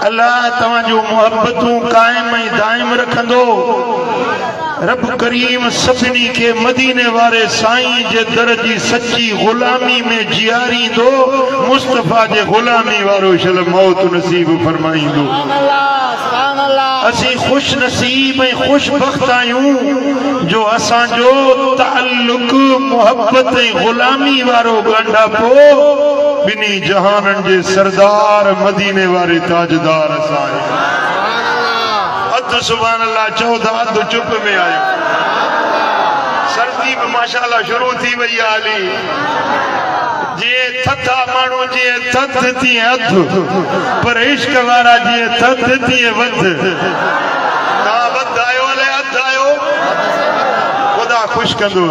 अल्लाह तव्हांजो मोहब्बतूं कायम ऐं दाइम रखंदो। रब करीम सभिनी के मदीने वारे साईं जे दर जी सच्ची गुलामी में जियारींदो। मुस्तफा जे गुलामी वारो शल मौत नसीब फरमाईंदो। असी खुश नसीब ऐं खुशबख्त आहियूं जो असांजो ताल्लुक मोहब्बत ऐं गुलामी वारो ॻंढापो बिनी जहानन जे सरदार मदीने वारे ताजदार असां अध सुभान अल्लाह चओ त अध चुप में आयो। सर्दी में माशाअल्लाह शुरू थी वई आहे हली। जे थथा माण्हू जे थथ थी अध पर इश्क वारा जे थथ थी वध। ना वध आयो ले अध आयो खुदा खुश कंदो।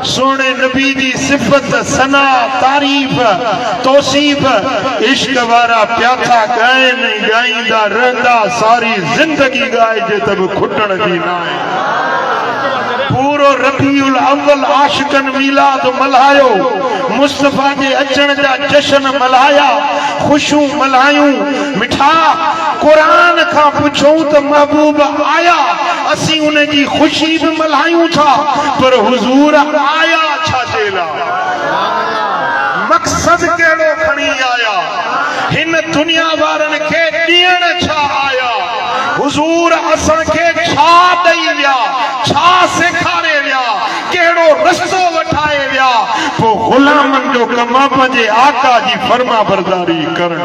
सोने नबी जी सिफत सना तारीफ तौसीफ इश्क वारा प्याथा गायन गाईंदा रहंदा सारी जिंदगी गाइजे तब खुटण जी ना। पूरो रबीउल अव्वल आशिकन मीलाद मल्हायो। मुस्तफा के अचण जा जश्न मल्हाया। खुशू मल्हायूं मिठा कुरान का पुछूं तो महबूब आया। असी उन जी खुशी भी मल्हायूं था पर हुजूर आया छा चेला। मकसद केड़ो खणी आया हिन दुनिया वारन के ॾियण छा आया। हुजूर असां के छा ॾई विया छा सेखारे विया केड़ो रस्तो वठाए विया। पो गुलामन जो कमा पंहिंजे आका जी फर्मा बरदारी करण।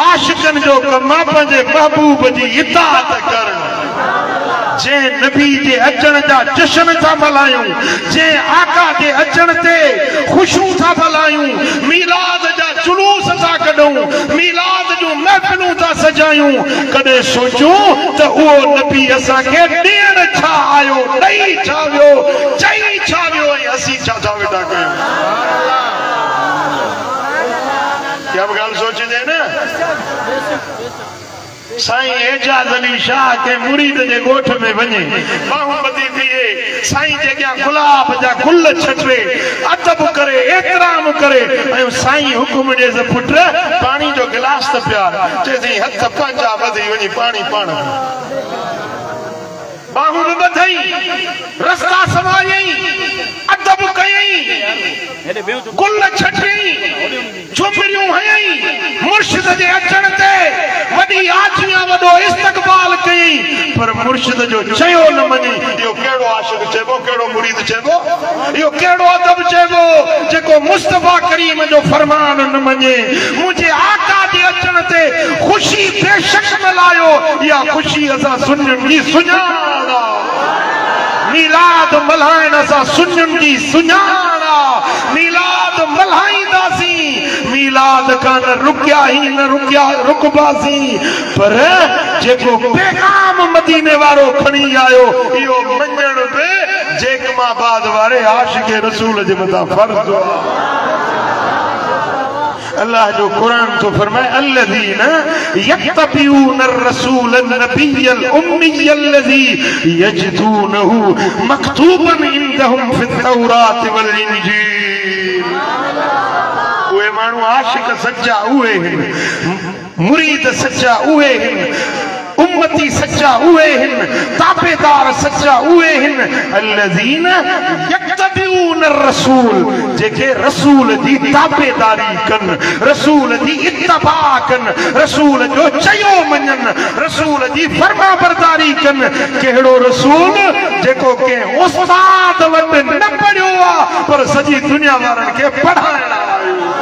आशिकन जो कमा पंहिंजे महबूब जी इताअत करण। जे नबी जे अचण जा जश्न था मल्हायूं जे आका जे अचण ते खुशू था मल्हायूं मीलाद जा जुलूस था कढूं मीलाद जो महफिलूं था सजायूं। कदे सोचूं त उहो नबी असां के ॾियण छा आयो ॾई छा वियो चई छा वियो ऐं असीं छा था वेठा कयूं। क्या ॻाल्हि सोचजे न। साईं एजाज अली शाह के मुरीद जे गोठ में वञे बाहूं ॿधी थिए साईं जे अॻियां गुलाब जा गुल छटे अदब करे एतराम करे ऐं साईं हुकुम ॾे त पुट पानी जो गिलास त प्यार चएसि हथ पंहिंजा ॿधी वञी पानी पाण। बाहूं में ॿधई रस्ता सवायई अदब कयई गुल छटई झुमरियूं हयई मुर्शिद जे अचण ते वॾी आजियां वॾो इस्तक़बाल कयई पर मुर्शिद जो चयो न मञी। इहो कहिड़ो आशिक़ चइबो केड़ो मुरीद चइबो इहो केड़ो अदब चइबो जेको मुस्तफा करीम जो फरमान न मञे। मुंहिंजे आका जे अचण ते खुशी बेशक मल्हायो इहा खुशी असां सुञनि जी सुञाण। मीलाद मल्हाइण असां सुञनि जी सुञाण। मीलाद मल्हाईंदासीं मीलाद का न रुकिया ही न रुकबासीं पर जेको पैगाम मदीने वारो खणी आयो इहो मञण बि जेकमाबाद वारे आशिक़े रसूल जे मथां फर्ज़ आहे। अल्लाह जो कुरान तो फरमाए अल्लज़ीना यत्तबिऊन रसूल नबियल उम्मियल्लज़ी यजिदूनहु मक्तूबन इंदहुम फित्तौरात वल इंजील। उहे माण्हू आशिक़ सच्चा उहे आहिनि मुरीद सच्चा उहे आहिनि उम्मती सच्चा उहे आहिनि ताबेदार सच्चा उहे आहिनि अल्लज़ीना यत्तबिऊन रसूल जेके रसूल जी ताबेदारी कनि रसूल जी इत्तबा कनि रसूल जो चयो मञनि रसूल जी फर्मा बरदारी कनि। कहिड़ो रसूल जेको के उस्ताद वटि न पढ़ियो आहे पर सॼी दुनिया वारनि खे पढ़ाइण आयो।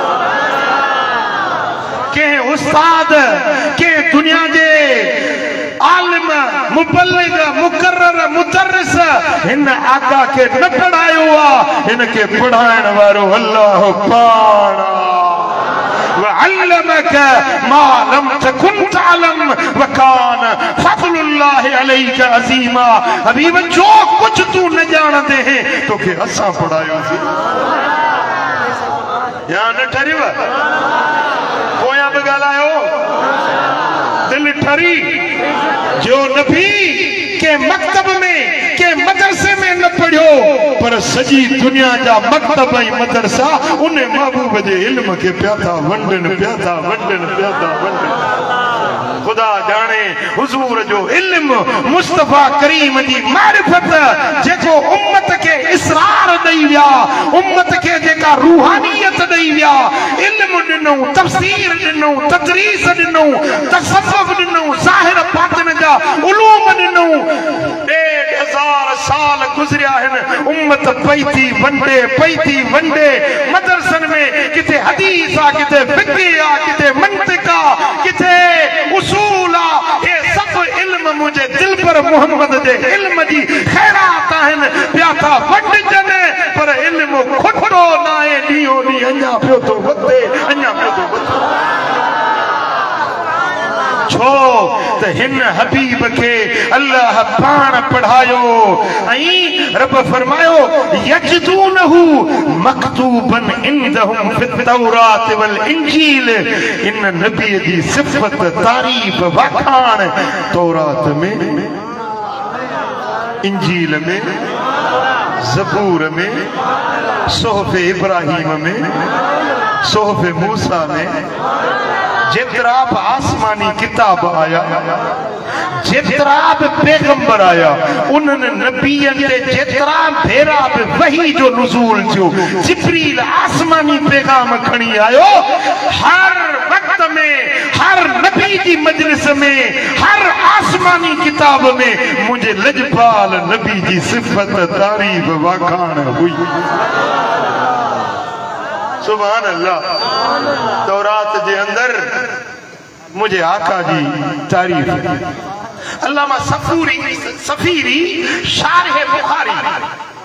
के उस्ताद के दुनिया जे आलिम मुबल्लिग मुकर्रर मुदर्रिस हिन आका के न पढ़ायो आहे हिन के पढ़ाइण वारो अल्लाह पाण। वअल्लमक मा लम तकुन तअलम वकान फज़लुल्लाहि अलैक अज़ीमा। हबीब जो कुछ तू न जानते हैं तोखे असां पढ़ायोसीं। या न ठरिव पोयां बि ॻाल्हायो दिल ठरी जो नबी के मकतब में के मदरसे में न पढ़ी पढ़ियो पर सजी दुनिया जा मकतब ऐं मदरसा उन महबूब जे इल्म के प्या था वंडन प्या था वंडन खुदा जाने हुजूर जो इल्म मुस्तफा करीम जी मारिफत जेको उम्मत के इसरार दई विया उम्मत के जेका रूहानियत दई विया इल्म दिनो तफसीर दिनो तदरीस दिनो तसव्वुफ दिनो ज़ाहिर बातिन जा उलूम दिनो 1000 साल गुजरिया हैं उम्मत पई थी वंडे मदरसन में किथे हदीस आ किथे फिक्र आ किथे मंतिक आ किथे उसूल आ ये सब इल्म मुझे दिल पर मोहम्मद दे इल्म जी खैरात आहिन पिया था वंडजन पर इल्म खुटो ना है ॾींहों ॾींहुं अञा पियो तो वधे अञा पियो तो वधे छो त हिन हबीब के अल्लाह पाण पढ़ायो ऐं रब फरमायो यजदूनहु मक्तूबन इंदहुम फित तौरात वल इंजील इन नबी जी सिफत तारीफ वखाण तौरात में इंजील में ज़बूर में सोहफ़े इब्राहिम में सोहफ़े मूसा में जेतरा भी आसमानी किताब आया जेतरा भी पैगंबर आया उन्हनि नबियनि ते जेतरा भेरा भी वही जो नुज़ूल थियो जिब्रील आसमानी पैगाम खणी आयो हर वक्त में हर नबी जी मजलिस में हर आसमानी किताब में मुझे लजपाल नबी जी सिफत तारीफ वाखाण हुई सुभान अल्लाह तौरात के अंदर मुझे आका जी तारीफ अल्लामा सफीरी शारह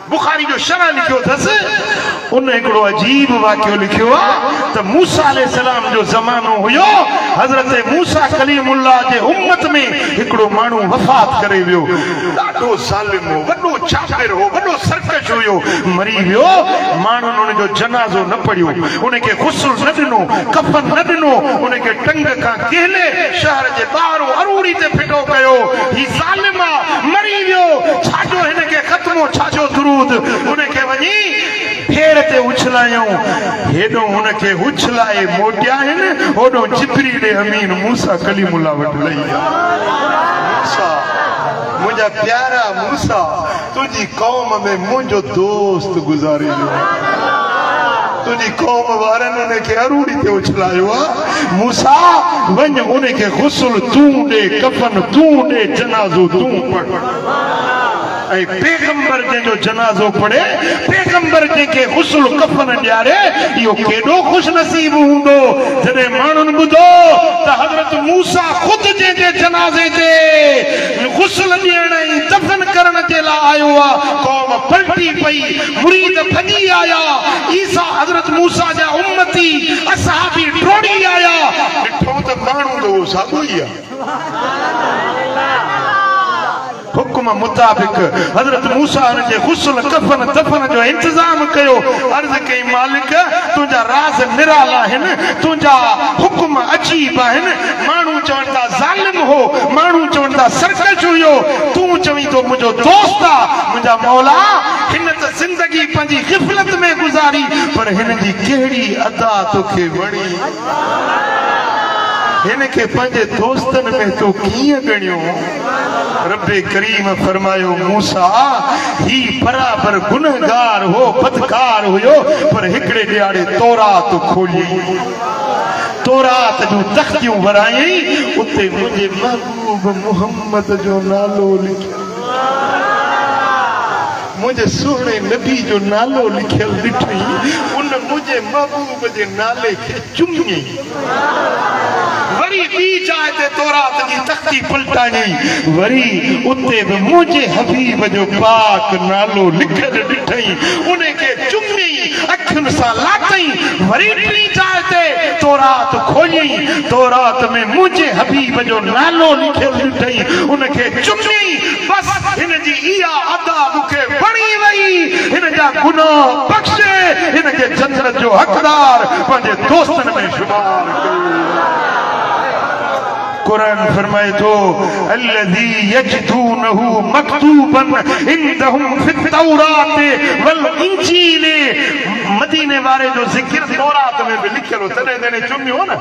बुखारी जो शरह लिखियो थस उन एकड़ो अजीब वाक्यो लिखियो त मूसा अलैहि सलाम जो ज़मानो हुयो हजरत मूसा कलीमुल्लाह जे उम्मत में एकड़ो मानू वफात करे वियो ॾाढो ज़ालिम हो वॾो चाफिर हो वॾो सरकश हुयो मरी वियो मानू उन जो जनाज़ो न पढ़ियो उन के गुस्ल न दिनो कफन न दिनो उन के टंग का केले शहर जे ॿाहिरो अरूड़ी ते फिटो कयो ही ज़ालिमा मरी वियो छाजो हिन के ख़त्मो छाजो दुरूद उन के वनी फेर ते उछलायो हेडो उन के उछलाए मोटिया है ओडो जिब्रील अमीन मूसा कलीमुल्लाह वट लई मूसा मुझा प्यारा मूसा तुझी कौम में मुझो दोस्त गुजारे तुझी कौम वारन उन के अरूड़ी ते उछलायो मूसा वन उन के गुस्ल तू दे कफन तू दे जनाजो तू पढ़ पैगंबर जो जनाजो पढ़े पैगंबर के गुस्ल कफन ॾियारे इहो केॾो खुश नसीब हूंदो जॾहिं माण्हुनि ॿुधो त हज़रत मूसा ख़ुदि जे जनाज़े ते गुस्ल ॾियण ऐं दफ़न करण जे लाइ आयो आहे क़ौम पलटी पई मुरीद भॼी आया ईसा हज़रत मूसा जा उम्मती असहाबी टोड़ी आया ॾिठो त माण्हू त उहो साॻियो ई आहे हुक्म मुताबिक हजरत मूसा ने गुस्ल कफन दफन जो इंतजाम कयो अर्ज कई मालिक तुझा राज निराला है तुझा हुक्म अजीब है मानू चवंदा जालिम हो मानू चवंदा सरकश हुयो तू चवी तो मुझो दोस्त आ मुझा मौला हिन त जिंदगी पंजी गिफलत में गुजारी पर हिन जी केड़ी अदा तोखे वणी इनके पंजे दोस्तन में तो किए गणियो रब्बे करीम फरमायो मूसा ही बराबर गुनहगार हो बदकार हुयो पर हिकड़े ॾियारे तौरात खोली तौरात जो तख्तियूं वराई उते मुझे महबूब मोहम्मद जो नालो लिखियो मुझे सोने नबी जो नालो लिखियल ॾिठई उन मुझे महबूब जे नाले के चुमी वरी बी जाए ते तौरात जी तख्ती पलटाई वरी उते भी मुझे हबीब जो पाक नालो लिखल ॾिठई उन के चुमी अखियुनि सां लाथई वरी टी जाए ते तौरात खोली तौरात में मुझे हबीब जो नालो लिखल ॾिठई उन के चुमी बस हिन जी इहा अदा मूंखे वणी वई हिन जा गुनाह बख्शे हिन के जन्नत जो हकदार पंहिंजे दोस्तन में शुमार कयो कुरान फरमाए तो अल्लज़ी यजदूनहु मकतूबन इंदहुम फित तौरात वल इंजील मदीने वारे जो जिक्र तौरात में भी लिखियल हो तने तने चुमियो न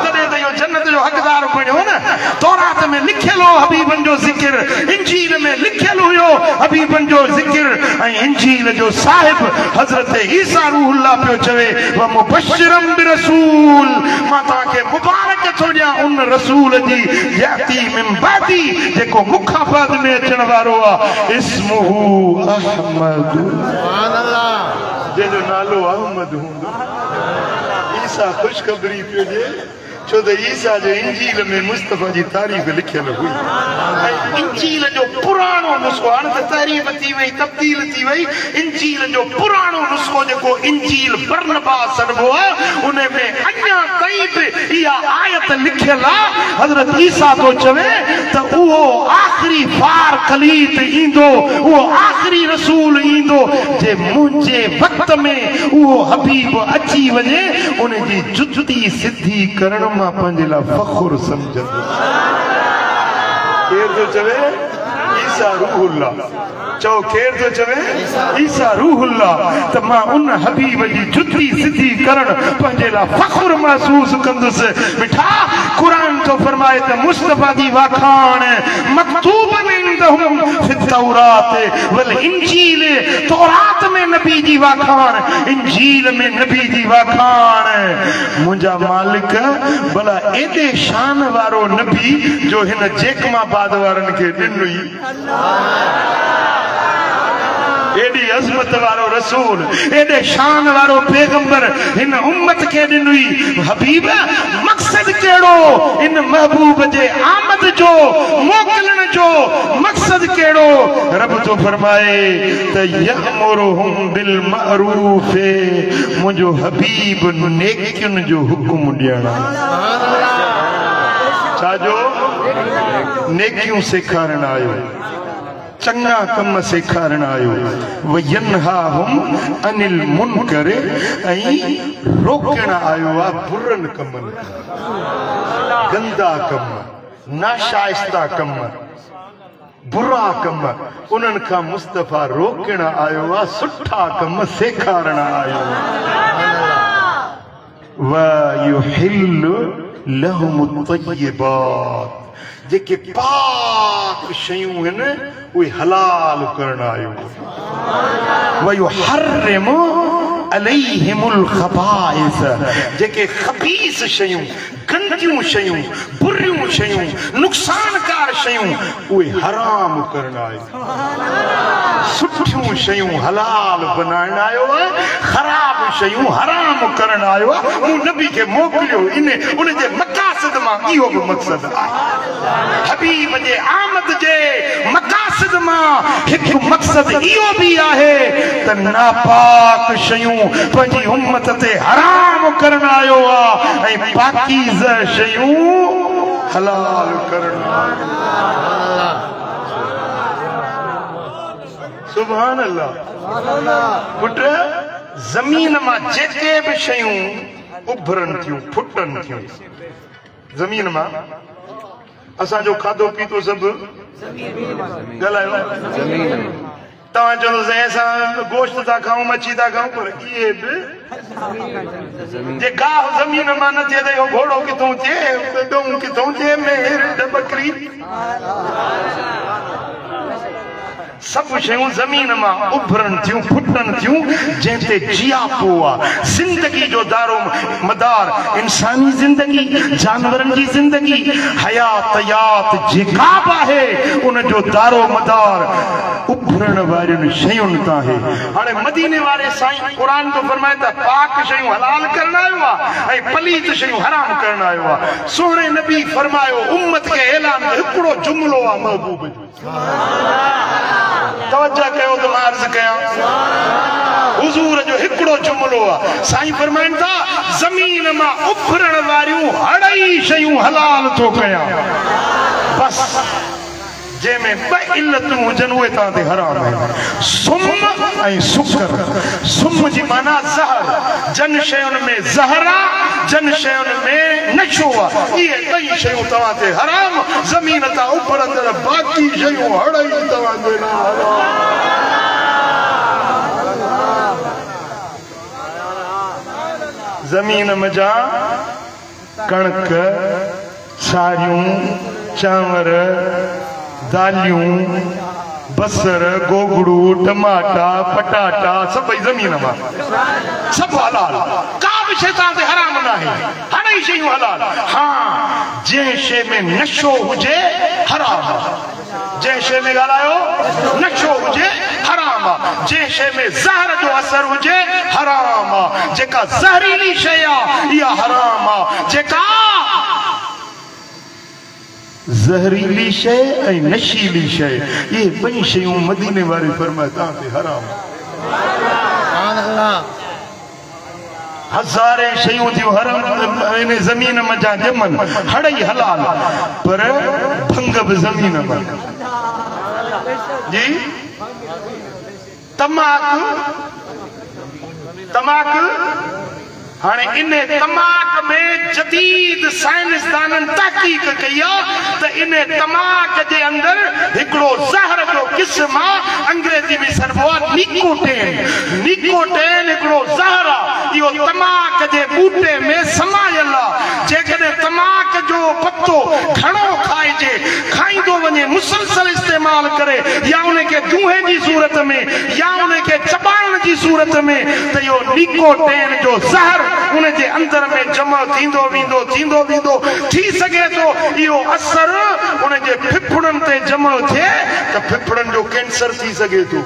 तने ते यो जन्नत जो हकदार बणियो न तौरात में लिखियल हो हबीबन जो जिक्र इंजील में लिखियल हुयो हबीबन जो जिक्र ऐं इंजील जो साहिब हजरत ईसा रूहुल्लाह पियो चवे व मुबश्शिरम बिरसूल मां ताके मुबारक थो ॾियां उन रसूल जी याती मिन बादी जेको मुखां बाद में अचण वारो आहे इस्मुहु अहमद सुभान अल्लाह जंहिंजो नालो अहमद हूंदो ईसा ख़ुशख़बरी पियो ॾिए छो त ईसा जो इंजील में मुस्तफ़ा जी तारीफ़ लिखियल हुई इंजील जो पुराणो नुस्ख़ो हाणे त तारीफ़ थी वई तब्दील थी वई इंजील जो पुराणो नुस्ख़ो जेको इंजील बरनबास सॾिबो आहे उन में अञा ताईं बि इहा आयत लिखियल आहे हज़रत ईसा थो चवे त उहो आख़िरी फार खलीत ईंदो उहो आख़िरी रसूल ईंदो जे मुंहिंजे वक़्त में उहो हबीब अची वञे उन जी जुती सिधी करण मां पंहिंजे लाइ फ़ख़ुर सम्झंदुसि केरु थो चवे ईसा रूहुल्लाह चओ केरु थो चवे ईसा रूहुल्लाह त मां उन हबीब जी जुती सिधी करण पंहिंजे लाइ फ़ख़ुर महसूस कंदुसि मिठा कुरान तो फरमाए त मुस्तफ़ा जी वाखाण मकतूबन इंदहुम फित तौरात वल इंजील तौरात में नबी जी वाखाण इंजील में नबी जी वाखाण मुंहिंजा मालिक भला एॾे शान वारो नबी जो हिन जेकमाबाद वारनि खे ॾिनी एडी अज़मत वारो रसूल एडे शान वारो पैगंबर इन उम्मत के ॾिनी हबीब मक़सद केड़ो इन महबूब जे आमद जो मोकलण जो मक़सद केड़ो रब तो फरमाए त यअमुरुहुम बिल मअरूफ मुंहिंजो हबीब नेकियुनि जो हुकुम ॾियण छाजो नेकियूं सेखारण आयो चंगा कम सेखारण आयो वयनहाहुम अनिल मुनकर ऐं रोकण आयो आहे बुरनि कमनि गंदा कम नाशाइस्ता कम बुरा कम उन्हनि खां मुस्तफ़ा रोकण आयो आहे सुठा कम सेखारण आयो व युहिल्लु लहुमुत तय्यिबात जेके पाक शयूं आहिनि उहे हलाल करण आयो व युहर्रिमु अलैहिमुल खबाइस जेके खबीस शयूं गंदियूं शयूं बुरियूं शयूं नुक़सानकार शयूं उहे हराम करण आयो सुठियूं शयूं हलाल बनाइण आयो आहे ख़राब शयूं हराम करण आयो आहे मूं नबी खे मोकिलियो इन उन जे मक़ासद मां इहो बि मक़सद आहे हबीब जे आमद जे मक़ासद मां हिकु मक़सद इहो बि आहे त नापाक शयूं पंहिंजी उम्मत ते हराम करण आयो आहे ऐं पाकीज़ शयूं हलाल करण सुभान अल्लाह पुट ज़मीन मां जेके बि शयूं उभरनि थियूं फुटनि थियूं ज़मीन मां असांजो खाधो पीतो सभु ॻाल्हायो तव्हां चवंदो असां गोश्त था खाऊं मच्छी था खाऊं पर इहे बि जे गाह ज़मीन मां न थिए त इहो घोड़ो किथां थिए ॾोंहुं किथां थिए मेर बकरी सब शयूं ज़मीन मां उभरनि थियूं फुटनि थियूं जंहिं ते जियापो आहे ज़िंदगी जो दारो मदार इंसानी ज़िंदगी जानवरनि जी ज़िंदगी हयातयात जेका बि आहे उन जो दारो मदार उभरण वारियुनि शयुनि तां आहे हाणे मदीने वारे साईं क़ुरान तो फरमाए त पाक शयूं हलाल करण आयो आहे ऐं पलीत शयूं हराम करण आयो आहे सोहणे नबी फरमायो उम्मत खे ऐलान हिकिड़ो जुमिलो आहे महबूब जो तवज्जो कयो त मां अर्ज़ कयां हुज़ूर जो हिकिड़ो जुमिलो आहे साईं फरमाइनि था ज़मीन मां उभरण वारियूं हड़ई शयूं हलाल थो कयां बस जंहिंमें ॿ इल्लतूं हुजनि उहे तव्हां ते हराम आहिनि सुम ऐं सुकर सुम जी माना ज़हर जन शयुनि में ज़हर आहे जन शयुनि में नशो आहे इहे ॿई शयूं तव्हां ते हराम ज़मीन तां उभरंदड़ बाक़ी शयूं हड़ई तव्हां जे लाइ हराम ज़मीन मजा कणक सारियूं चांवर दालियूं बसर गोगड़ू टमाटा पटाटा सभई ज़मीन मां सभु हलाल का बि शइ तव्हां ते हराम न आहे हर शयूं हलाल हाँ जंहिं शइ में नशो हुजे हराम आहे जंहिं शइ में ॻाल्हायो नशो हुजे हराम आहे जंहिं शइ में ज़हर जो असर हुजे हराम आहे जेका ज़हरीली शइ आहे इहा हराम आहे जेका ज़हरीली शइ ऐं नशीली शइ इहे ॿई शयूं मदीने वारे फरमाए तव्हां ते हराम हज़ारे शयूं थियूं हराम इन ज़मीन मज़ा ॼमनि हड़ई हलाल पर भंग बि ज़मीन में जी तमाक हाणे इन तमाक में जदीद साइंसदाननि तहक़ीक़ कई आहे त इन तमाक जे अंदर हिकिड़ो ज़हर जो क़िस्म आहे अंग्रेज़ी में चइबो आहे निकोटिन निकोटिन हिकिड़ो ज़हर आहे इहो तमाक जे बूटे में समायल आहे जेकॾहिं तमाक जो पत्तो घणो खाइजे खाईंदो वञे मुसलसल इस्तेमाल करे या उनखे जूहे जी सूरत में या उनखे चबाइण जी सूरत में त इहो निकोटिन जो ज़हर उन जे अंदर में जमा थींदो वेंदो थी सके तो इहो असर उन जे फिफड़नि ते जमा थिए त फिफड़नि जो कैंसर थी सके थो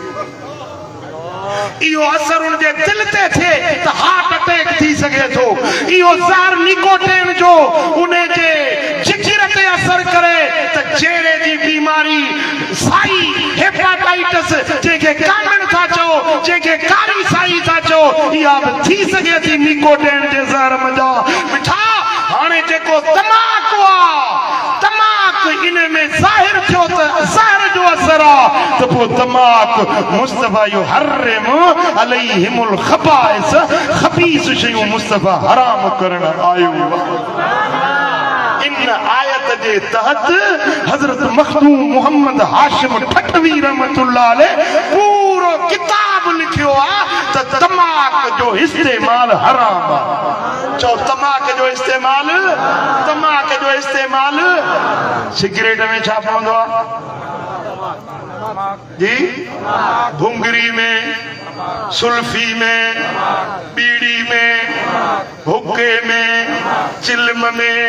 इहो असर उन जे दिल ते थिए त हार्ट अटैक थी सके थो इहो ज़हर निकोटिन जो उन जे जिगर ते असर करे त चेहरे जी बीमारी साई हेपेटाइटिस जेके कामण था चओ जेके कारी साई था चओ इहा बि थी सके थी निकोटिन जे ज़हर मजा मिठा हाणे जेको तमाक तमाक इन में ज़ाहिर थियो त ज़हर जो असर आहे त पोइ तमाक मुस्तफ़ा यो हर्रम अलैहिमुल खबाइस खबीस शयूं मुस्तफ़ा हराम करण आयो इन आयत जे तहत हजरत मखदूम मोहम्मद हाशिम ठठवी रहमतुल्लाह अलैह पूरो किताब लिखियो आहे त तमाक जो इस्तेमाल हराम आहे चओ तमाक जो इस्तेमाल सिगरेट में छा पवंदो आहे जी भुंगरी में सुल्फी में बीड़ी में हुक्के में चिल्म में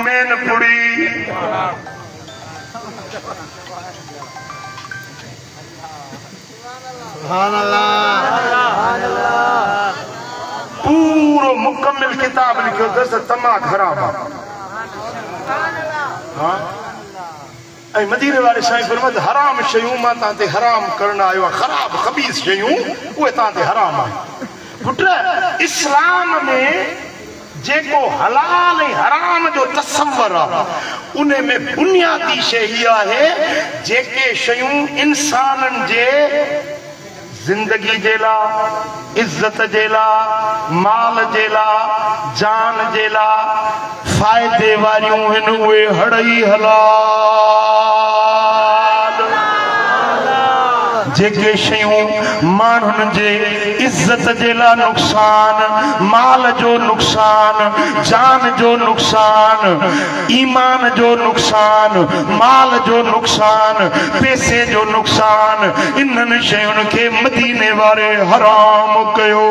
मैनपुड़ी पूरो मुकम्मल किताब लिखियो दस तमाक हराम हाँ ऐं मदीने वाले साईं फरमात हराम शयूं मां तव्हां ते हराम करण आयो आहे ख़राब ख़बीस शयूं उहे तव्हां ते हराम आहे पुट इस्लाम में जेको हलाल ऐं हराम जो तसव्वुर आहे उन में बुनियादी शइ इहा आहे जेके शयूं इंसाननि जे जिंदगी जे लाइ इज्जत जे लाइ माल जे लाइ जान जे लाइ फ़ाइदे वारियूं आहिनि उहे हड़ई हलाल जेके शयूं माण्हुनि जे इज्जत जे लाइ नुक़सान माल जो नुक़सान जान जो नुक़सान ईमान जो नुक़सान माल जो नुक़सान पैसे जो नुक़सान इन्हनि शयुनि खे मदीने वारे हराम कयो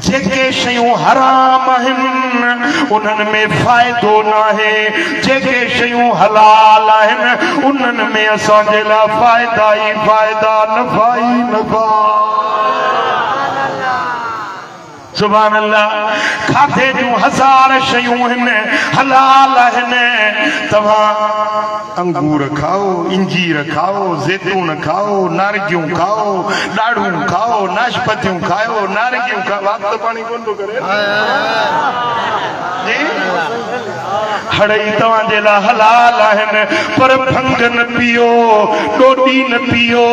जेके शयूं हराम आहिनि उन्हनि में फ़ाइदो न आहे जेके शयूं हलाल आहिनि उन्हनि में असांजे लाइ फ़ाइदा ई फ़ाइदा नफ़ा ई नफ़ा सुभान अल्लाह। खाधे जूं 1000 शयूं हिन हलाल हिन। तव्हां अंगूर खाओ, इंजीर खाओ, ज़ैतून खाओ, नारगियूं खाओ, ॾाढ़ूं खाओ, नाशपतियूं खाओ, नारगियूं खाओ। वक्त पानी कोन थो करे जी। हड़ई तव्हांजे लाइ हलाल आहिनि, पर भंग न पियो, ॾोॾी न पियो,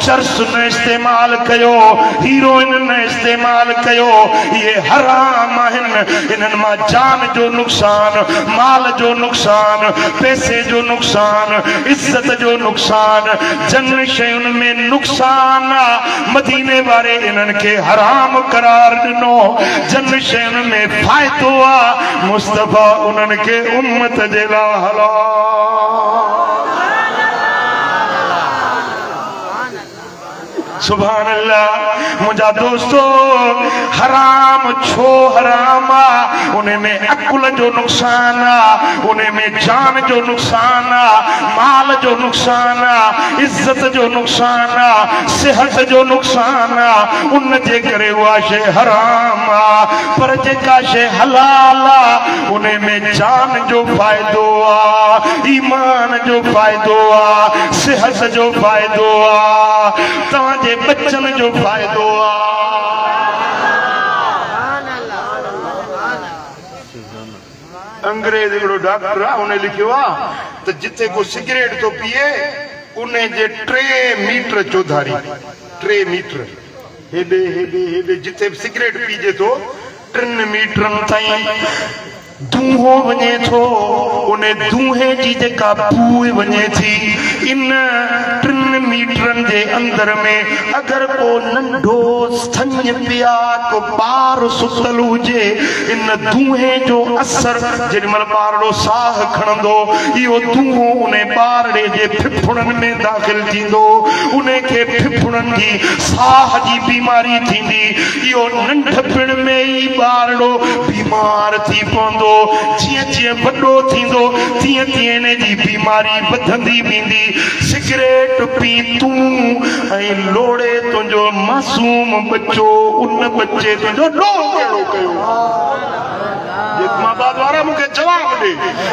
चर्स न इस्तेमाल कयो, हीरोइन न इस्तेमाल कयो। ये हराम आहिनि। इन्हनि मां जान जो नुक़सान, माल जो नुक़सान, पैसे जो नुक़सान, इज्जत जो नुक़सान, जन शयुनि में नुक़सान आहे। मदीने वारे इन्हनि खे हराम करार ॾिनो। जन शयुनि में फ़ाइदो आहे। मुस्तफ़ा उन्हनि खे उम्मत जे लाइ हलाल। सुभान अल्लाह। मुंहिंजा दोस्तो, हराम छो हराम आहे? उन में अकुल जो नुक़सान आहे, उन में जान जो नुक़सान आहे, माल जो नुक़सान आहे, इज़त जो नुक़सान आहे, सिहत जो नुक़सान आहे। उन जे करे उहा शइ हराम आहे। पर जेका शइ हलाल आहे उन में जान जो फ़ाइदो आहे, ईमान जो फ़ाइदो आहे, सिहत जो फ़ाइदो आहे, तव्हांजे बच्चन जो फ़ाइदो आहे। अंग्रेज हिकिड़ो डॉक्टर आहे, उन लिखियो आहे त जिथे को सिगरेट थो पिए उन जे 3 मीटर चौधारी, 3 मीटर हेॾे हेॾे हेॾे जिथे सिगरेट पीजे थो 3 मीटरनि ताईं दूहो वञे थो। उन दूहे जी जेका बूह वञे थी, इन 3 मीटरनि जे अंदर में अगरि को नंढो स्तन्य पिया को ॿार सुतल हुजे, इन दूहे जो असर जेॾीमहिल ॿारड़ो साह खणंदो, इहो दूहो उन ॿारड़े जे फिफुड़नि में दाख़िल थींदो। उन खे फिफुड़नि जी साह जी बीमारी थींदी। इहो नंढपण में ई ॿारड़ो बीमार थी पवंदो। जीअं जीअं वॾो थींदो तीअं तीअं इन जी बीमारी वधंदी वेंदी। सिगरेट पी तूं ऐं लोड़े तुंहिंजो मासूम बच्चो, उन बच्चे तुंहिंजो ॾोह कहिड़ो कयो? इस्लामाबाद वारा मूंखे जवाब ॾे।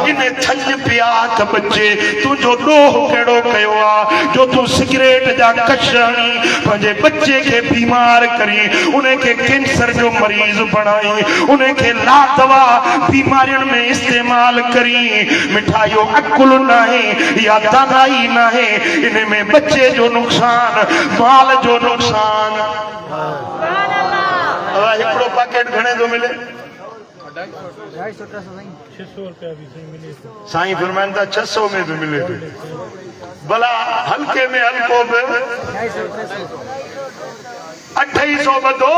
इन थञ पिया त बच्चे तुंहिंजो ॾोह कहिड़ो कयो आहे जो तूं सिगरेट जा कश हणी पंहिंजे बच्चे खे बीमार करी, उन खे कैंसर जो मरीज़ बणाई, उन खे लादवा बीमारियुनि में इस्तेमाल करी। मिठाइयो अकुल नाहे या दानाई नाहे, इन में बच्चे जो नुक़सान, माल जो नुक़सान। हिकिड़ो पैकेट घणे थो मिले? 600 रुपया भी मिले। साईं फरमाइनि था 600 में भी मिले थो। भला हल्के में हल्को बि 2800 बधो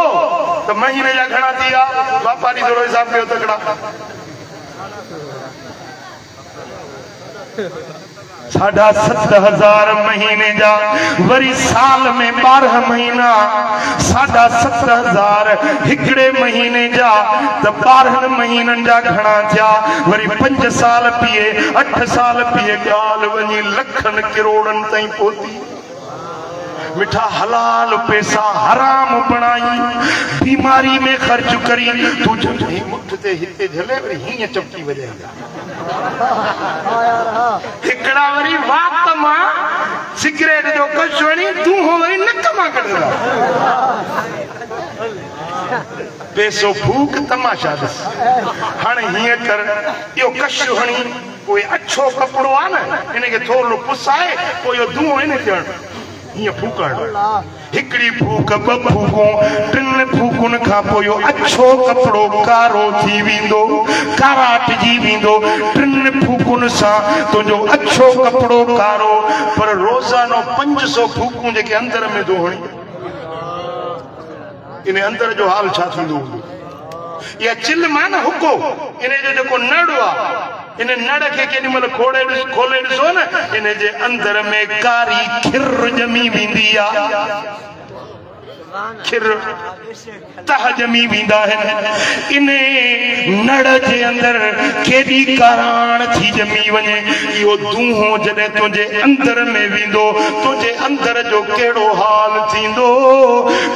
तो महीने जा घणा थी विया? वापारी थोरो हिसाब कयो तकड़ा। 7,500 महीने जा, वरी साल में 12 महीना 7,500 हिकड़े महीने जा, तो 12 महीननि जा घणा थिया? वरी 5 साल पिए, 8 साल पिए, ॻाल्हि वञी लखनि किरोड़नि ताईं पहुती। मिठा हलाल पैसा हराम बनाई, बीमारी में खर्च करी। तू मुठ ते हिते झले वरी हीअं चपटी वॼाईंदा। हिकड़ा वरी वात मां सिगरेट जो कश वणी तूं वरी नक मां कढंदा। पैसो फूक तमाशा ॾिस। हाणे हीअं कर, इहो कश हणी पोइ अछो कपिड़ो आहे न, इनखे थोरो पुसाए पोइ इहो धूओ इन थियण हीअं फूकण। हिकिड़ी फूक, 2 फूकूं, 3 फूकुनि खां पोइ इहो अछो कपिड़ो कारो थी वेंदो, काराटिजी वेंदो। 3 फूकुनि सां तुंहिंजो अछो कपिड़ो कारो। पर रोज़ानो 500 फूकूं जेके अंदर में थो हणी, इन अंदर जो हाल छा थींदो? या चिल मां न हुको, इन जो जेको नड़ आहे, इन नड़ खे केॾी महिल खोले ॾिसो न, इन जे अंदर में कारी खिर ॼमी वेंदी आहे। खिर तह जमी वींदा है इने नड़ जे अंदर केडी कराण थी जमी वने यो दूहो जदे तुझे अंदर में वींदो तुझे अंदर जो केड़ो हाल थींदो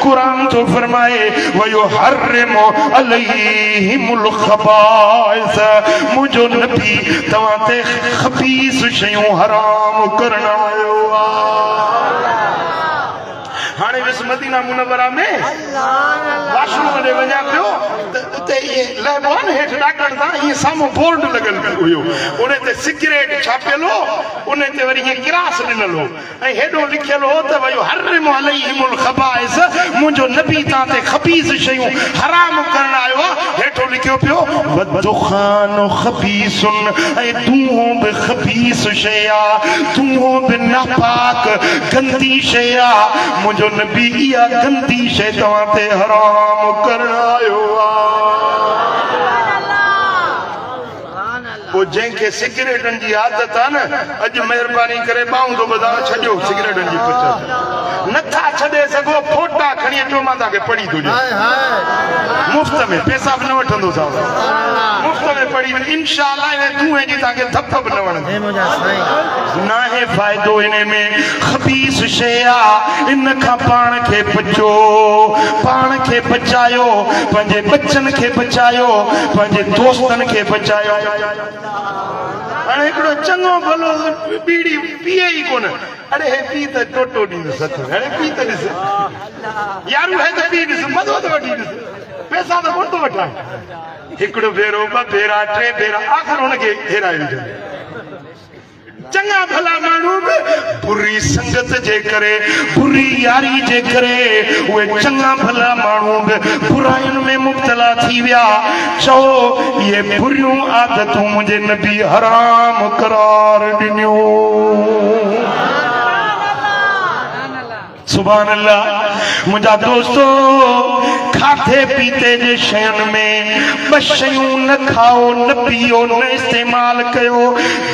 कुरान तो फरमाए वयो हर्रमो अलैहिमुल खबाइस मुजो नबी तवाते खबीस शयूं हराम करना आयो हाने विस मदीना मुनव्वरा में वाशरूम में वञा पियो उते ये लहबान हेठ डाकण दा ये सामो बोर्ड लगल हुयो उने ते सिगरेट छापियल हो उने ते वरी ये किरास ॾिनल हो ऐं हेॾो लिखियल हो त वयो हर्रम अलैहिमुल खबाइस मुंहिंजो नबी तां ते खबीस शयूं हराम करण आयो हेठो लिखियो पियो वदुखान खबीसुन ऐं दूहो बि खबीस शइ आहे दूहो बि नापाक गंदी शइ आहे मुंहिंजो नबी इहा गंदी शइ तव्हां ते हराम करण आयो वो जंहिंखे सिगरेटनि जी आदत आहे न अॼु महिरबानी करे ॿाहूं थो ॿुधां छॾियो सिगरेटनि जी पचत नथा छॾे सघो फोटा खणी अचो मां तव्हांखे पढ़ी थो ॾियां मुफ़्त में पैसा बि न वठंदो साहब मुफ़्त में पढ़ी इंशाअल्लाह इन दूहे जी तव्हांखे धप बि न वणंदी न आहे फ़ाइदो इन में खबीस शइ आहे इन खां पाण खे बचो पाण खे बचायो पंहिंजे बच्चनि खे बचायो पंहिंजे दोस्तनि खे बचायो हाणे हिकिड़ो चङो भलो बीड़ी पीए ई कोन अरे हे पी त टोटो ॾींदुसि हथ हाणे पी त ॾिस यारू हे त पी ॾिस मज़ो त वठी ॾिस पैसा त कोन थो वठां हिकिड़ो भेरो ॿ भेरा टे भेरा आख़िर हुनखे हेराए विझंदे चंगा भला माण्हू बि बुरी संगत जे करे बुरी यारी जे करे उहे चंगा भला माण्हू बि बुराइयुनि में मुब्तला थी विया चओ ये बुरियूं आदतूं मुंहिंजे नबी हराम करार ॾिनियूं सुभान अल्लाह मुंहिंजा दोस्तो खाधे पीते जे शयुनि में ॿ शयूं न खाओ न पियो न इस्तेमाल कयो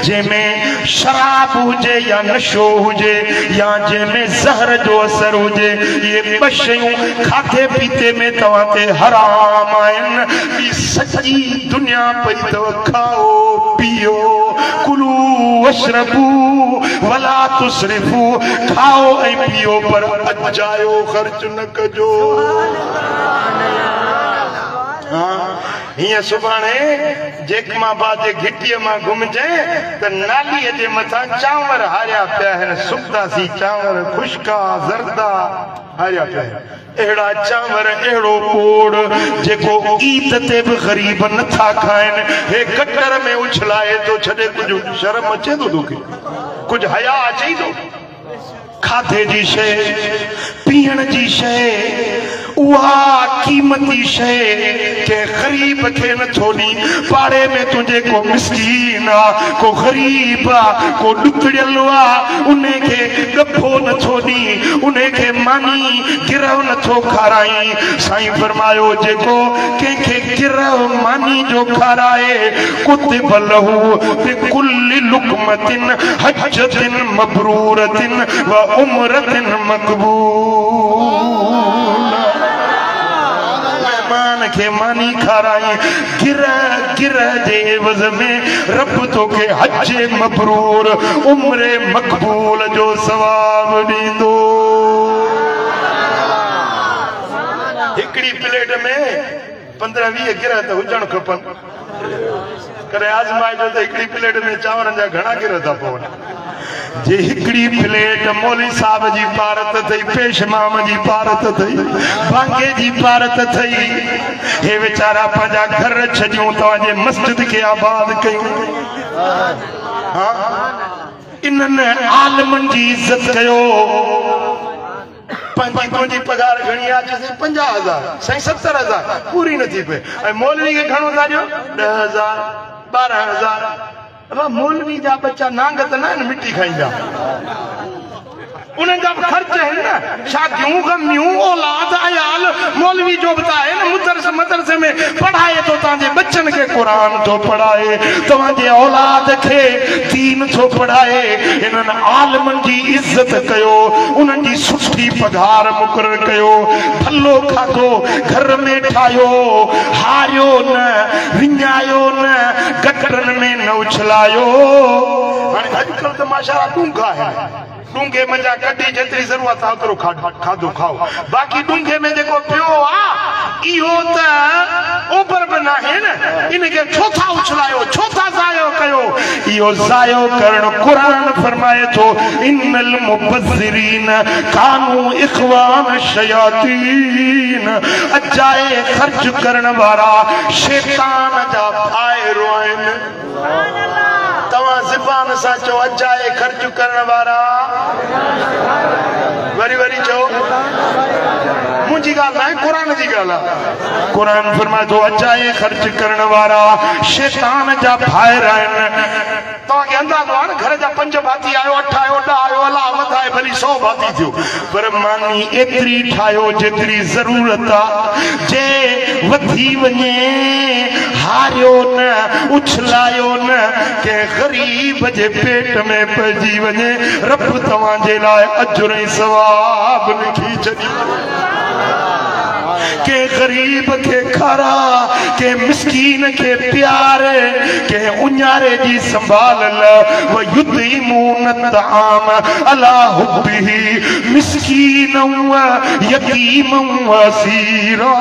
जंहिंमें शराब हुजे या नशो हुजे या जंहिंमें ज़हर जो असर हुजे ये ॿ शयूं खाधे पीते में तव्हां ते हराम आहिनि ॿी सॼी दुनिया पई अथव खाओ पियो कुलू वशरबू वला तुसरिफू खाओ ऐं पियो पर अजायो ख़र्च न कजो हीअं सुभाणे जेकमाबाद जे घिटीअ मां घुमिजे त नालीअ जे मथां चांवर हारिया पिया आहिनि सुकदासी चांवर खुश्का ज़रदा हारिया पिया आहिनि अहिड़ा चांवर अहिड़ो पोड़ जेको ईद ते बि ग़रीब नथा खाइनि हे गटर में उछलाए थो छॾे कुझु शर्म अचे थो तोखे कुझु हया अचे थो खाधे जी शइ पीअण जी शइ उहा कीमती शइ के ग़रीब खे नथो ॾी पाड़े में तुंहिंजे को मिस्कीन आहे को ग़रीब आहे को ॾुकड़ियल आहे उन खे ॾफो नथो ॾी उन खे मानी गिरह नथो खाराई साईं फरमायो जेको कंहिंखे गिरह मानी जो खाराए कुतिब लहू बिकुल्लि लुक़मतिन हज्जतिन मबरूरतिन व उमरतिन मक़बूल मेहमान के मानी खाराई गिरह गिरह जे एवज़ में रब तोखे हज मबरूर उम्र मक़बूल जो सवाब ॾींदो हिकिड़ी प्लेट में 15-20 गिरह त हुजण खपनि करे आज़माइजो त हिकिड़ी प्लेट में चांवरनि जा घणा गिरह था पवनि जे हिकिड़ी प्लेट मौली साहब जी पारत थई पेश माम जी पारत थई भांगे जी पारत थई हे वेचारा पंहिंजा घर छॾियूं तव्हांजे मस्जिद खे आबाद कयूं इन्हनि आलमनि जी इज़त कयो तुंहिंजी पगार घणी आहे चइसि 50,000 साईं 70,000 पूरी नथी पए ऐं मौलवी खे घणो था ॾियो 10,000 12,000 मौलवी जा बच्चा नांग त न आहिनि मिटी खाईंदा उन्हनि जा बि ख़र्च आहिनि न शादियूं गमियूं औलाद अयाल मौलवी जो बि त आहे न मदरसे में पढ़ाए थो तव्हांजे बच्चनि बच्चन के कुरान तो पढ़ाए, तव्हांजे औलाद के दीन तो पढ़ाए, इन्हनि आलिमनि जी इज्जत कयो, उन्हनि जी सुठी पघार मुक़ररु कयो, भलो खाधो घर में ठाहियो, हारियो न, विञायो न, गटरनि में न उछलायो। हाणे अॼुकल्ह त माशाअल्लाह डूंगा है, डूंगे में जा कॾी जेतिरी ज़रूरत आहे ओतिरो खाधो खाओ, बाक़ी डूंगे में जेको पियो आहे इहो त ओभर बि न आहे न, इनखे छो था उछलायो, छो था ज़ायो कयो? इहो ज़ायो करणु क़ुरान फरमाए थो, इन्नल मुबज़्ज़िरीन कानू इख़वान शयातीन, अजाए ख़र्च करण वारा शैतान जा भाइरो आहिनि। तव्हां ज़ुबान सां चओ अजाए ख़र्च करण वारा, वरी वरी चओ, मुंहिंजी ॻाल्हि नाहे, क़ुरान जी ॻाल्हि आहे। क़ुरान फरमाए थो अजाए ख़र्च करण वारा शैतान जा भाइर आहिनि। तव्हांखे अंदाज़ो आहे न, घर जा 5 भाती आयो, 8 आयो, 10 आयो, अलाह वधाए भली 100 भाती थियो, पर मानी एतिरी ठाहियो जेतिरी ज़रूरत आहे। जे वधी वञे हारियो न, उछलायो न, के ग़रीब जे पेट में पइजी वञे, रब तव्हांजे लाइ अजुर ऐं सवाब लिखी छॾी। के गरीब के खारा, के मिस्कीन के प्यारे, के उन्यारे जी संभाल व युतीमून तआम अला हुब्बिही मिस्कीन व यतीम व असीरा।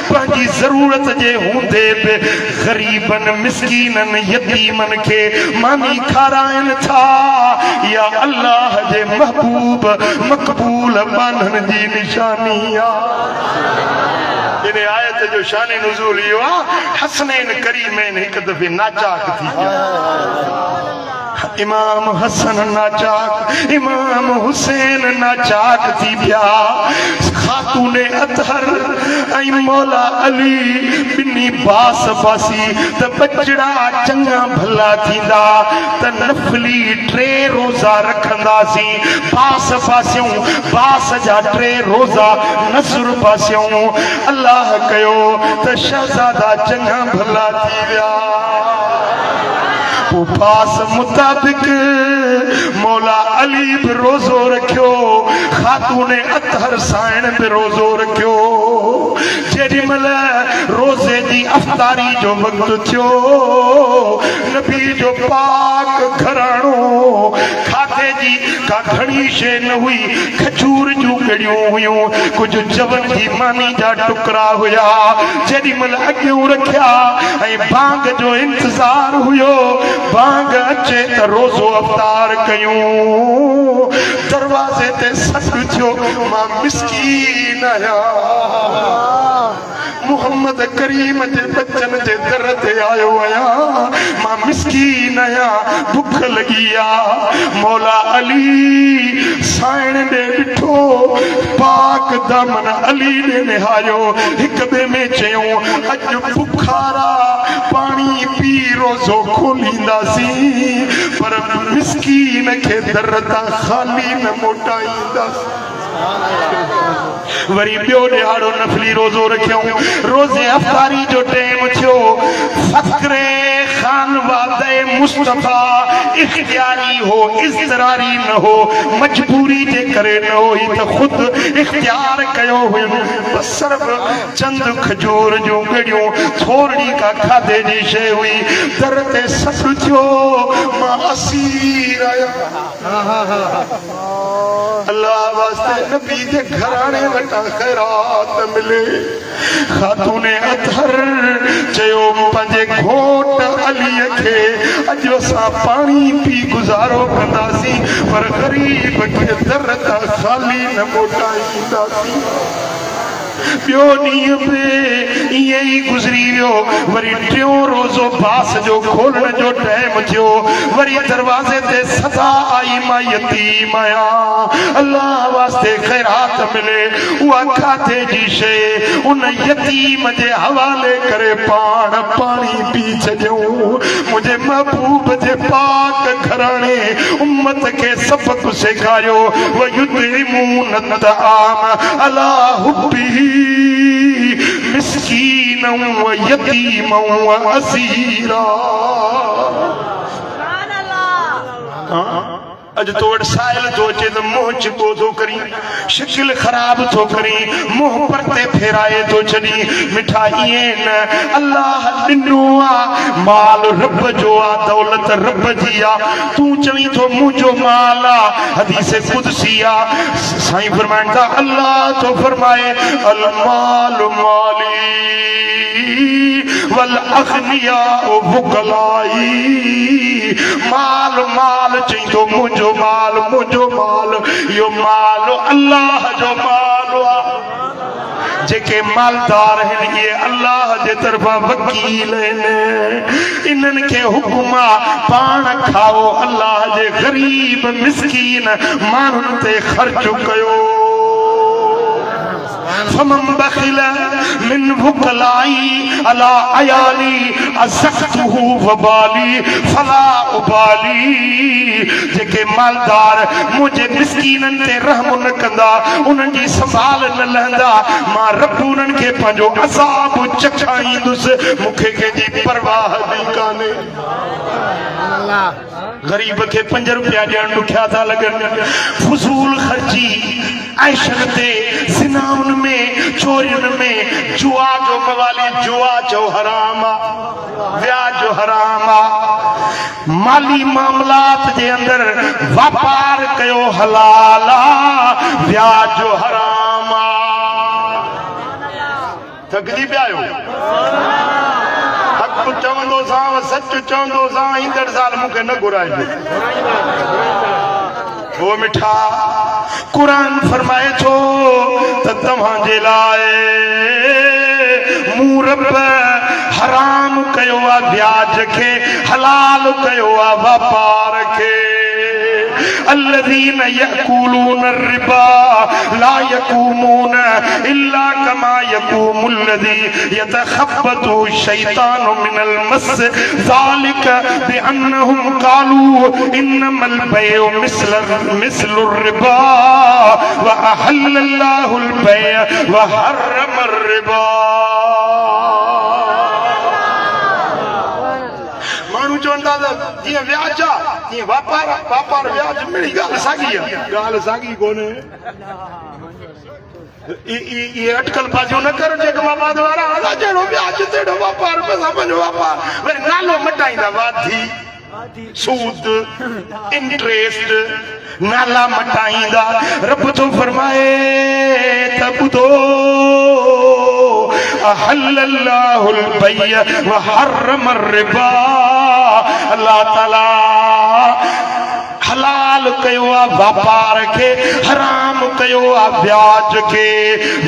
पंहिंजी ज़रूरत जे हूंदे बि ग़रीबनि, मिस्कीननि, यतीमनि खे मानी खाराइनि था, या अल्लाह जे महबूब मक़बूल बाननि जी निशानी आहे। इन आयत जो शान नुज़ूल इहो आहे, हसनैन करीमैन हिकु दफ़े नाचाक थी विया। इमाम हसन नाचाक, इमाम हुसैन नाचाक थी पिया। खातून अतहर ऐं मौला अली ॿिन्ही बास बासी त बचड़ा चङा भला थींदा, त नफ़ली 3 रोज़ा रखंदासीं, बास पासियूं बास जा 3 रोज़ा नज़र पासियूं। अल्लाह कयो त शहज़ादा चङा भला थी विया। पास मुताबिक मौला अली भी रोज़ो रखियो, खातून अतहर साइण भी रोज़ो रखियो। जेॾीमहिल रोज़े जी अफ़तारी जो वक़्तु थियो, नबी जो पाक घराणो, खाधे जी का घणी शइ न हुई, खजूर जूं ॻड़ियूं हुयूं, कुझु जवन जी मानी जा टुकड़ा हुया। जेॾीमहिल अॻियूं रखिया ऐं बांग जो इंतज़ार हुयो, बांग अचे त रोज़ो अफ़तार कयूं। दरवाज़े ते सॾु थियो, मां मिस्कीन आहियां, मुहम्मद करीम जे बच्चन जे दर ते आयो आहियां, मां मिस्कीन आहियां, बुख लगी आ। मौला अली साइण ॾे ॾिठो, पाक दामन अली ॾे निहारियो, हिक ॿिए में चयूं अॼु बुखारा पाणी पी रोज़ो खोलींदासीं, पर मिस्कीन खे दर तां ख़ाली न मोटाईंदासीं। वरी ॿियो ॾिहाड़ो नफ़ली रोज़ो रखियो, रोज़े अफ़तारी जो टाइम थियो। फ़क़्रे खान वादे मुस्तफ़ा इख्तियारी हो, इज़्तिरारी न हो, मजबूरी जे करे न हुई त ख़ुद इख्तियार कयो हुयो। बस सिर्फ़ चंद खजूर जूं ॻड़ियूं, थोरी का खाधे जी शइ हुई। दर ते सॾु थियो, मां असीर आहियां, अल्लाह वास्ते नबी जे घराणे वटां ख़ैरात मिले। खातून अतहर चयो पंहिंजे घोट अलीअ खे, अॼु असां पाणी पी गुज़ारो कंदासीं, पर ग़रीब खे दर तां ख़ाली न मोटाईंदासीं। ॿियो ॾींहुं बि ईअं ई गुज़री वियो। वरी टियों रोज़ो बास जो खोलण जो टाइम थियो। वरी दरवाज़े ते सदा आई, मां यतीम आहियां, अल्लाह वास्ते ख़ैरात मिले। उहा खाधे जी शइ उन यतीम जे हवाले करे पाण पाणी पी छॾियूं। मुंहिंजे महबूब जे पाक घराणे उम्मत खे सबक़ सेखारियो, वयुतिमून तआम अला हुब्बिही मिस्कीन मिस्कीना व यतीमा व असीरा। अज तो वट साइल तो अचे तो मुंह चिपो तो करी, शकिल खराब तो करी, मुंह परते फेराए तो छड़ी। मिठाई न अल्लाह ॾिनो आ, माल रब जो आ, दौलत रब जी आ, तू चवी तो मुझो माल आ, हदीस कुदसी आ। साईं फरमाइंदा अल्लाह तो फरमाए अल माल माली वल अगनिया वुकलाई। माल माल चई तो मुझो माल, मुझो माल, यो माल अल्लाह जो माल आ। जेके मालदार हैं ये अल्लाह जे तरफा वकील हैं, इन्हनि के हुक्म पाण खाओ, अल्लाह जे गरीब मिस्कीन माण्हुनि ते ख़र्च कयो। फमन बखिल मिन वुकलाई अला अयाली अज़क़्तुहु वबाली फला उबाली। जेके मालदार मुझे मिस्कीननि ते रहम न कंदा, उन्हनि जी संभाल न लहंदा, मां रब उन्हनि खे पंहिंजो अज़ाब चखाईंदुसि, मूंखे कंहिंजी परवाह बि कान्हे। गरीब के 5 रुपया ॾियण ॾुखिया था लॻनि। फुज़ूल ख़र्ची ऐशन ते, ज़िनाउनि में, चोरियुनि में, जुआ जो मवाली, जुआ जो हराम आ, व्याज जो हराम आ। माली मामलात जे अंदर वापार कयो हलाल आ, व्याज जो हराम आ। थकजी पिया आहियो? हक़ चवंदो सां, सच चवंदो सां, ईंदड़ साल मूंखे न घुराइजो। वो मिठा कुरान फरमाए थो त तव्हांजे लाइ मूं रब हराम कयो आहे व्याज खे, हलाल कयो आहे वापार खे। الذين يأكلون الربا لا يقومون إلا كما يقوم الذي يتخبطه الشيطان من المس ذلك بأنهم قالوا إنما البيع مثل الربا وأحل الله البيع وحرم الربا. माण्हू चवंदा त जीअं व्याज आहे तीअं वापार आहे, वापार व्याज मिली ॻाल्हि साॻी आहे, ॻाल्हि साॻी कोन्हे। ये अटकल बाजियूं न कर जेके वापार वारा अला जहिड़ो व्याज तेड़ो वापार में पंहिंजो वापार वरी नालो मटाईंदा, वाधी सूद इंटरेस्ट नाला मटाईंदा। रब तो फरमाए त ॿुधो अहल्लल्लाहुल बैअ व हर्रमर रिबा। अल्लाह ताला हलाल कयो आ वापार के, हराम कयो आ व्याज के।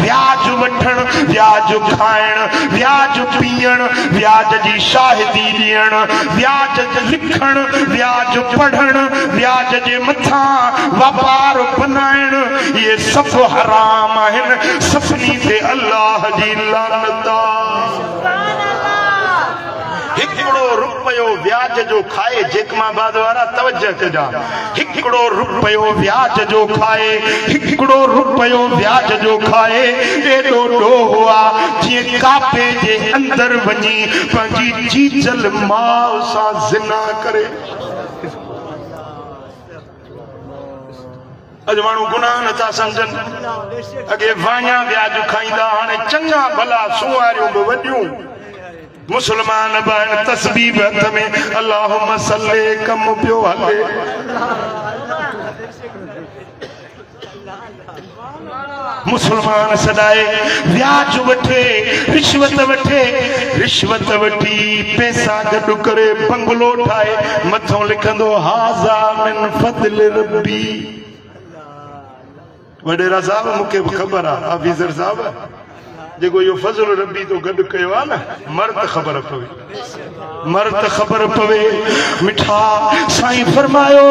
व्याज वठण, व्याज खाइण, व्याज पीअण, व्याज जी शाहिदी ॾियण, व्याज लिखण, व्याज पढ़ण, व्याज जे मथां वापार बनाइण, ये सभु हराम आहिनि। सभिनी ते अल्लाह जी लानत आहे। हिकिड़ो रुपयो व्याज जो खाए, जेकमाबाद वारा तवज्जो कजा, हिकिड़ो रुपयो व्याज जो खाए, हिकिड़ो रुपयो व्याज जो खाए, एॾो ॾोहो आहे जीअं कापे जे अंदर वञी पंहिंजी जीजल माउ सां ज़िना करे। अॼु माण्हू गुनाह नथा सम्झनि। अॻे वाञा व्याज खाईंदा, हाणे चङा भला सुवारियूं बि वॾियूं मुसलमान बहन तस्बीह हथ में अल्लाहुम्मा सल्ले कम पियो हले। मुसलमान सदाए व्याज वठे, रिश्वत वठे, रिश्वत वठी पैसा गॾु करे बंगलो ठाहे, मथों लिखंदो हाज़ा मिन फज़्ल रब्बी। वडेरा साहब मूंखे ख़बर आहे, ऑफिसर साहब जेको इहो फज़ल रबी तो गॾु कयो आहे न, मर्द ख़बर पवे, मर्द ख़बर पवे। मिठा साईं फरमायो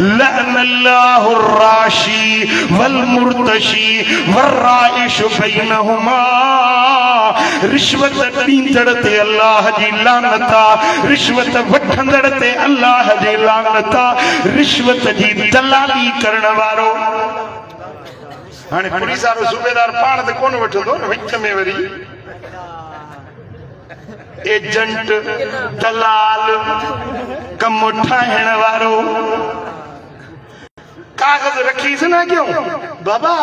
लअनल्लाहु राशी वल मुर्तशी वराइश बैनहुमा। रिश्वत ॾींदड़ ते अल्लाह जी लानत आहे, रिश्वत वठंदड़ ते अल्लाह जी लानत आहे। रिश्वत जी दलाली करण वारो, हाणे पुलिस वारो सूबेदार पाण त कोन वठंदो न, विच में वरी एजेंट दलाल कम ठाहिण वारो कागज रखीस ना क्यों बाबा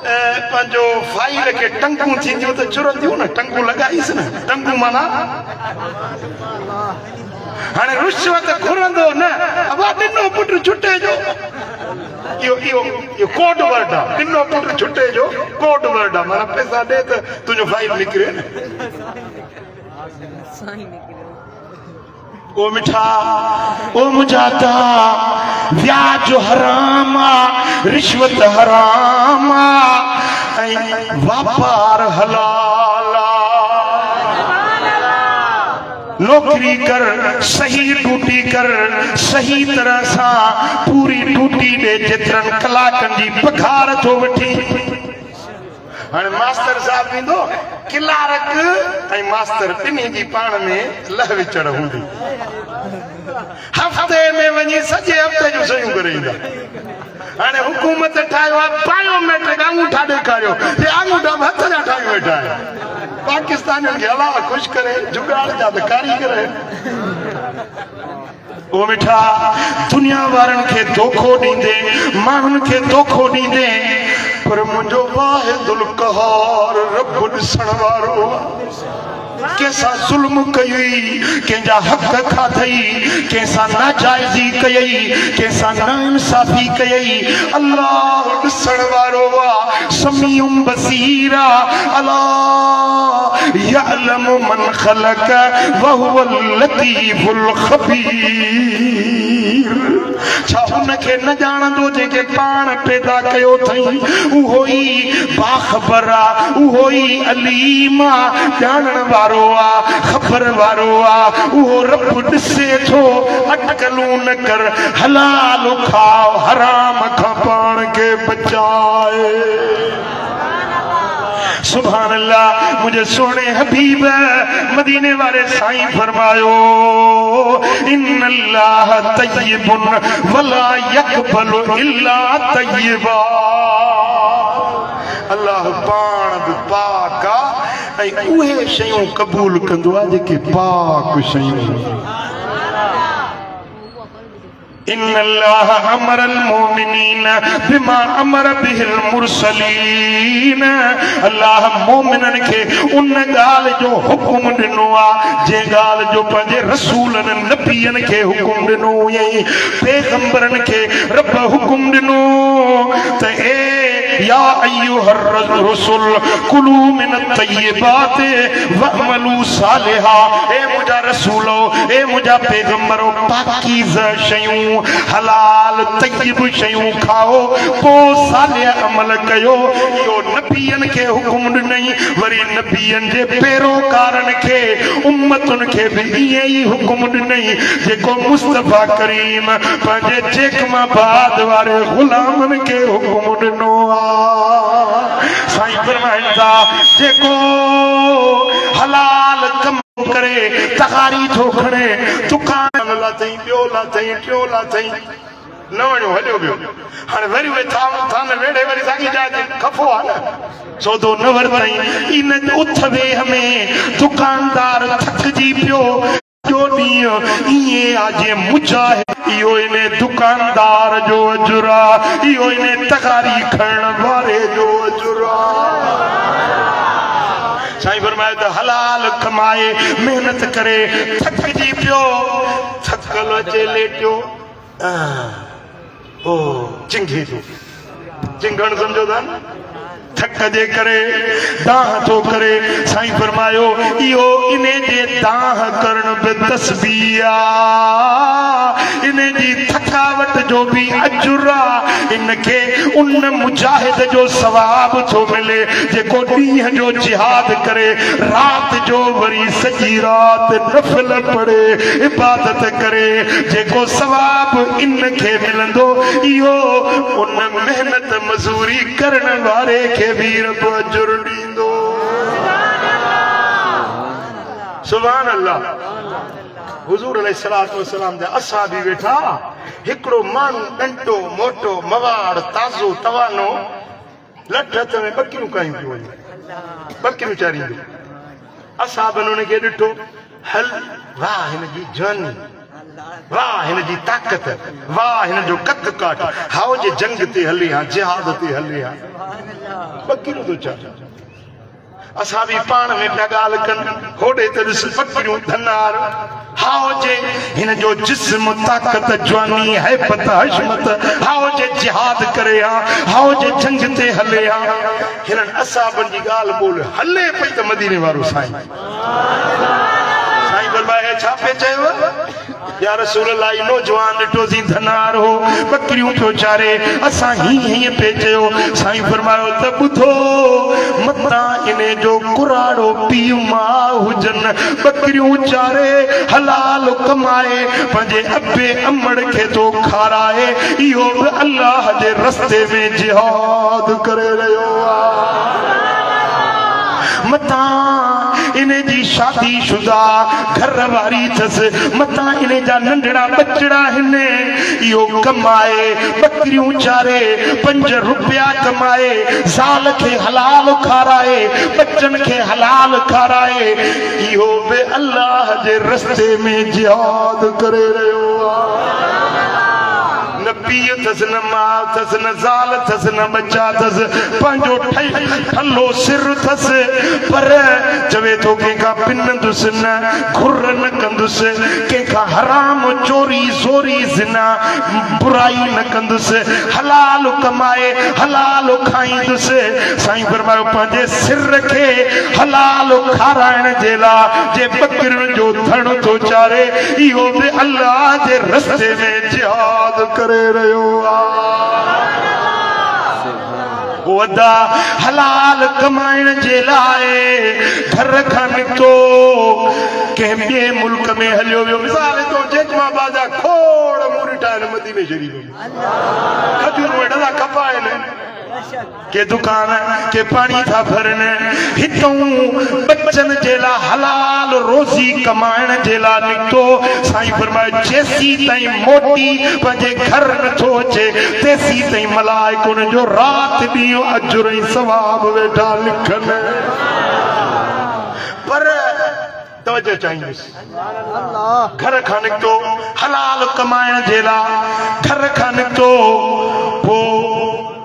पंहिंजो फाइल के टंगू थींदियूं त चुरंदियूं न टंगू लगाईस न टंगू माना हाणे रुश्वत घुरंदो न अबा ॾिनो पुट छुटे जो इहो कोड वर्ड आहे ॾिनो पुट छुटे जो कोड वर्ड आहे माना पैसा ॾे त तुंहिंजो फाइल निकिरे ओ मिठा ओ मुजाता व्याज हराम रिश्वत हराम ऐं वापार हलाल नौकरी कर सही ड्यूटी कर सही तरह सां पूरी ड्यूटी ॾे जेतिरनि कलाकनि जी पघार थो वठी हाणे मास्टर साहब ईंदो क्लार्क ऐं मास्टर ॿिन्ही जी पाण में लह विचड़ हूंदी हफ़्ते में वञी सॼे हफ़्ते जूं शयूं करे ईंदा हाणे हुकूमत ठाहियो आहे बायोमेट्रिक अंगूठा ॾेखारियो हे अंगूठा हथ जा ठाही वेठा आहिनि पाकिस्तानियुनि खे अलाह ख़ुशि करे जुगाड़ जा त कारीगर ओ मिठा दुनिया वारनि खे धोखो ॾींदे माण्हुनि खे धोखो ॾींदे पर मुंहिंजो वाहिदुल क़हार रब ॾिसण वारो कंहिंसां ज़ुल्म कई कंहिंजा हक़ खाधई कंहिंसां नाजाइज़ी कई कंहिंसां नाइंसाफ़ी कई अल्लाह ॾिसण वारो आहे समीउम बसीरा अल्लाह यअलमु मन ख़लक़ व हुवल लतीफ़ुल ख़बीर छा उनखे न ॼाणंदो जेके पाण पैदा कयो अथई उहो ई बाख़बर आहे उहो ई अलीम आहे ॼाणण वारो आहे ख़बर वारो आहे उहो रब ॾिसे थो अटकलूं न कर हलाल खाओ हराम खां पाण खे बचाए सुभान अल्लाह मुझे सोने हबीब मदीने वाले साईं फरमायो इन्नल्लाह तय्यिबुन वला यक़बलु इल्ला तय्यिबा अल्लाह पाण बि पाक आहे ऐं उहे शयूं क़बूल कंदो आहे जेके पाक शयूं इन्नल्लाह अमरल मोमिनीन बिमा अमर बिहिल मुरसलीन अल्लाह मोमिननि खे उन ॻाल्हि जो हुकुम ॾिनो आहे जे ॻाल्हि जो पंहिंजे रसूलनि नबीअनि खे हुकुम ॾिनो ईअं पैगंबरनि खे रब हुकुम ॾिनो त ए या अय्युहर रसूल कुलू मिन तय्यिबात वअमलू सालिहा ए मुंहिंजा रसूलो ए मुंहिंजा पैगंबरो पाकीज़ शयूं हलाल तय्यब शयूं खाओ पोइ सालिह अमल कयो इहो नबीअनि खे हुकुम ॾिनई वरी नबीअनि जे पैरोकारनि खे उम्मतुनि खे बि ईअं ई हुकुम ॾिनई जेको मुस्तफ़ा करीम पंहिंजे जेकमाबाद वारे ग़ुलामनि खे हुकुम ॾिनो आहे साईं फरमाइनि था जेको हलाल कम करे तगारी थो खणे दुकान लाथई ॿियो लाथई टियों लाथई न वञो हलियो वियो हाणे वरी उहे थान वेड़े वरी साॻी जाइ ते खफ़ो आहे न सौदो न वरितई इन उथ वेह में दुकानदार थकिजी पियो ॾींहुं ईअं आहे जीअं मुजाहिद इहो इन दुकानदार जो अजुर आहे इहो इन तगारी खणण वारे जो अजुर आहे साईं फरमाए त हलाल कमाए मेहनत करे थकिजी पियो थकल अचे लेटियो ओ चिंघे थो चिंघण सम्झो था न थक जे करे दाह थो करे साईं फरमायो इहो इन जे दाह करण बि तस्बीह आहे इन जी थकावट जो बि अजुर आहे इनखे उन मुजाहिद जो सवाब थो मिले जेको ॾींहं जो जिहाद करे राति जो वरी सॼी राति नफ़िल पढ़े इबादत करे जेको सवाब इनखे मिलंदो इहो उन महिनत मज़ूरी करण वारे खे भी रब अजुर ॾींदो सुभान अल्लाह हुजूर अलैहिस्सलातु वस्सलाम जा असहाबी वेठा हिकिड़ो माण्हू ॾंडो मोटो मवाड़ ताज़ो तवानो लठ हथ में ॿकिरियूं कयूं पियूं वञे ॿकिरियूं चारींदियूं असाबन उनखे ॾिठो हल वाह हिन जी जवानी वाह हिन जी ताक़त वाह हिन जो कद काट हाउ जे जंग ते हले हा जिहाद ते हले हा बकरियूं तो छा असां भी पाण में पिया ॻाल्हि कनि होॾे त ॾिस बकरियूं धनार हाउ जे हिन जो जिस्म ताक़त जवानी हैबत हशमत हाउ जे जिहाद करे हा हाउ जे जंग ते हले हा हिननि असाबनि जी ॻाल्हि ॿोल हले पई त मदीने वारो साईं साईं फरमाए छा पे चयो या रसूल अल्लाह नौजवान ॾिठो सी धनार हो बकरियूं पियो चारे असां हीअं पे चयो साईं फरमायो त ॿुधो मतां इने जो कुराड़ो पीउ मां हुजनि बकरियूं चारे हलाल कमाए पंहिंजे अबे अमड़ खे तो खाराए इहो बि अल्लाह जे रस्ते में जिहाद करे रहियो आहे मतां इने जी शादी शुदा घर वारी थस मतां इने जा नंढड़ा बचड़ा हिने इहो कमाए बकरियूं चारे 5 रुपया कमाए ज़ाल खे हलाल खाराए बच्चन खे हलाल खाराए इहो बि अल्लाह जे रस्ते में जिहाद करे रहियो आहे न पीउ थस न माउ थस न ज़ाल थस न बच्चा थस पंहिंजो ठल्लो सिर थस पर चवे तो कंहिंखां पिनंदुसि न घुर न कंदुसि कंहिंखां हराम चोरी ज़ोरी ज़िना बुराई न कंदुसि हलाल कमाए हलाल खाईंदुसि साईं फरमायो पंहिंजे सिर खे हलाल खाराइण जे लाइ जे बकरियुनि जो धण थो चारे इहो बि अल्लाह जे रस्ते में जिहाद करे रहियो आहे वॾा हलाल कमाइण जे लाइ घर खां निकितो कंहिं ॿिए मुल्क में हलियो वियो मिसाल तो जेजमाबाद जा खोड़ मूं ॾिठा आहिनि मदीने शरीफ़ में खजूर वॾा खपा आहिनि के दुकान के पानी था भरन हितों बच्चन जे लाइ हलाल रोज़ी कमाइण जे लाइ निकितो साईं फरमाए जेसी ताईं मोटी पंहिंजे घर नथो अचे तेसी ताईं मलाइक उन जो राति ॾींहुं अजुर ऐं सवाब वेठा लिखनि पर तवजो चाहींदुसि घर खां निकितो हलाल कमाइण जे लाइ घर खां निकितो पोइ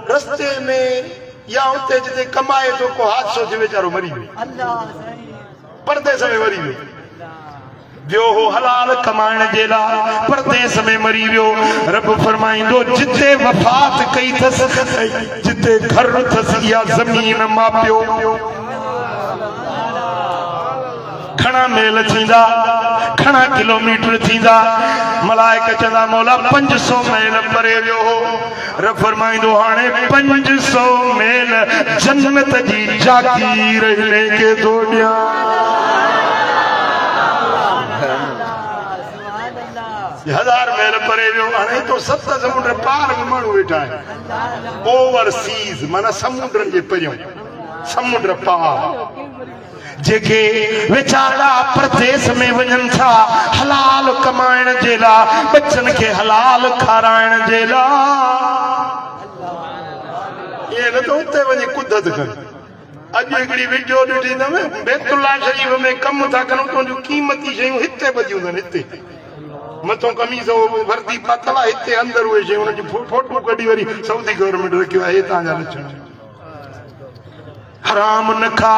रस्ते में या उते जिते कमाए तो को हादसो थी वेचारो मरी वियो परदेस में मरी वियो हो हलाल कमाइण जे लाइ परदेस में मरी वियो रब फरमाईंदो जिते वफ़ात कई थस जिते घर थस या ज़मीन मापियो घणा मेल थींदा घणा किलोमीटर थींदा मलाइक चंदा मौला 500 मेल परे वियो हो रब फरमाईंदो हाणे 500 मेल जन्नत जी जागीर लेके थो ॾियां 1000 मेल परे वियो हाणे तो 7 समुंड पार में माण्हू वेठा आहिनि ओवरसीज़ माना समुंडनि जे परियों समुंड पार जेके वेचारा परदेस में वञनि था हलाल कमाइण जे लाइ बच्चन खे हलाल खाराइण जे लाइ ये न तो उते वञी कुदत कर अॼु हिकिड़ी वीडियो ॾिठी अथमि बैतुल्लाह शरीफ़ में कमु था कनि तुंहिंजूं क़ीमती शयूं हिते ॿधियूं अथनि हिते मथों कमीज़ वर्दी पातल आहे हिते अंदरि उहे शयूं हुनजी फोटो कढी वरी सऊदी गवर्नमेंट रखियो आहे हे तव्हांजा लक्षण हराम न खा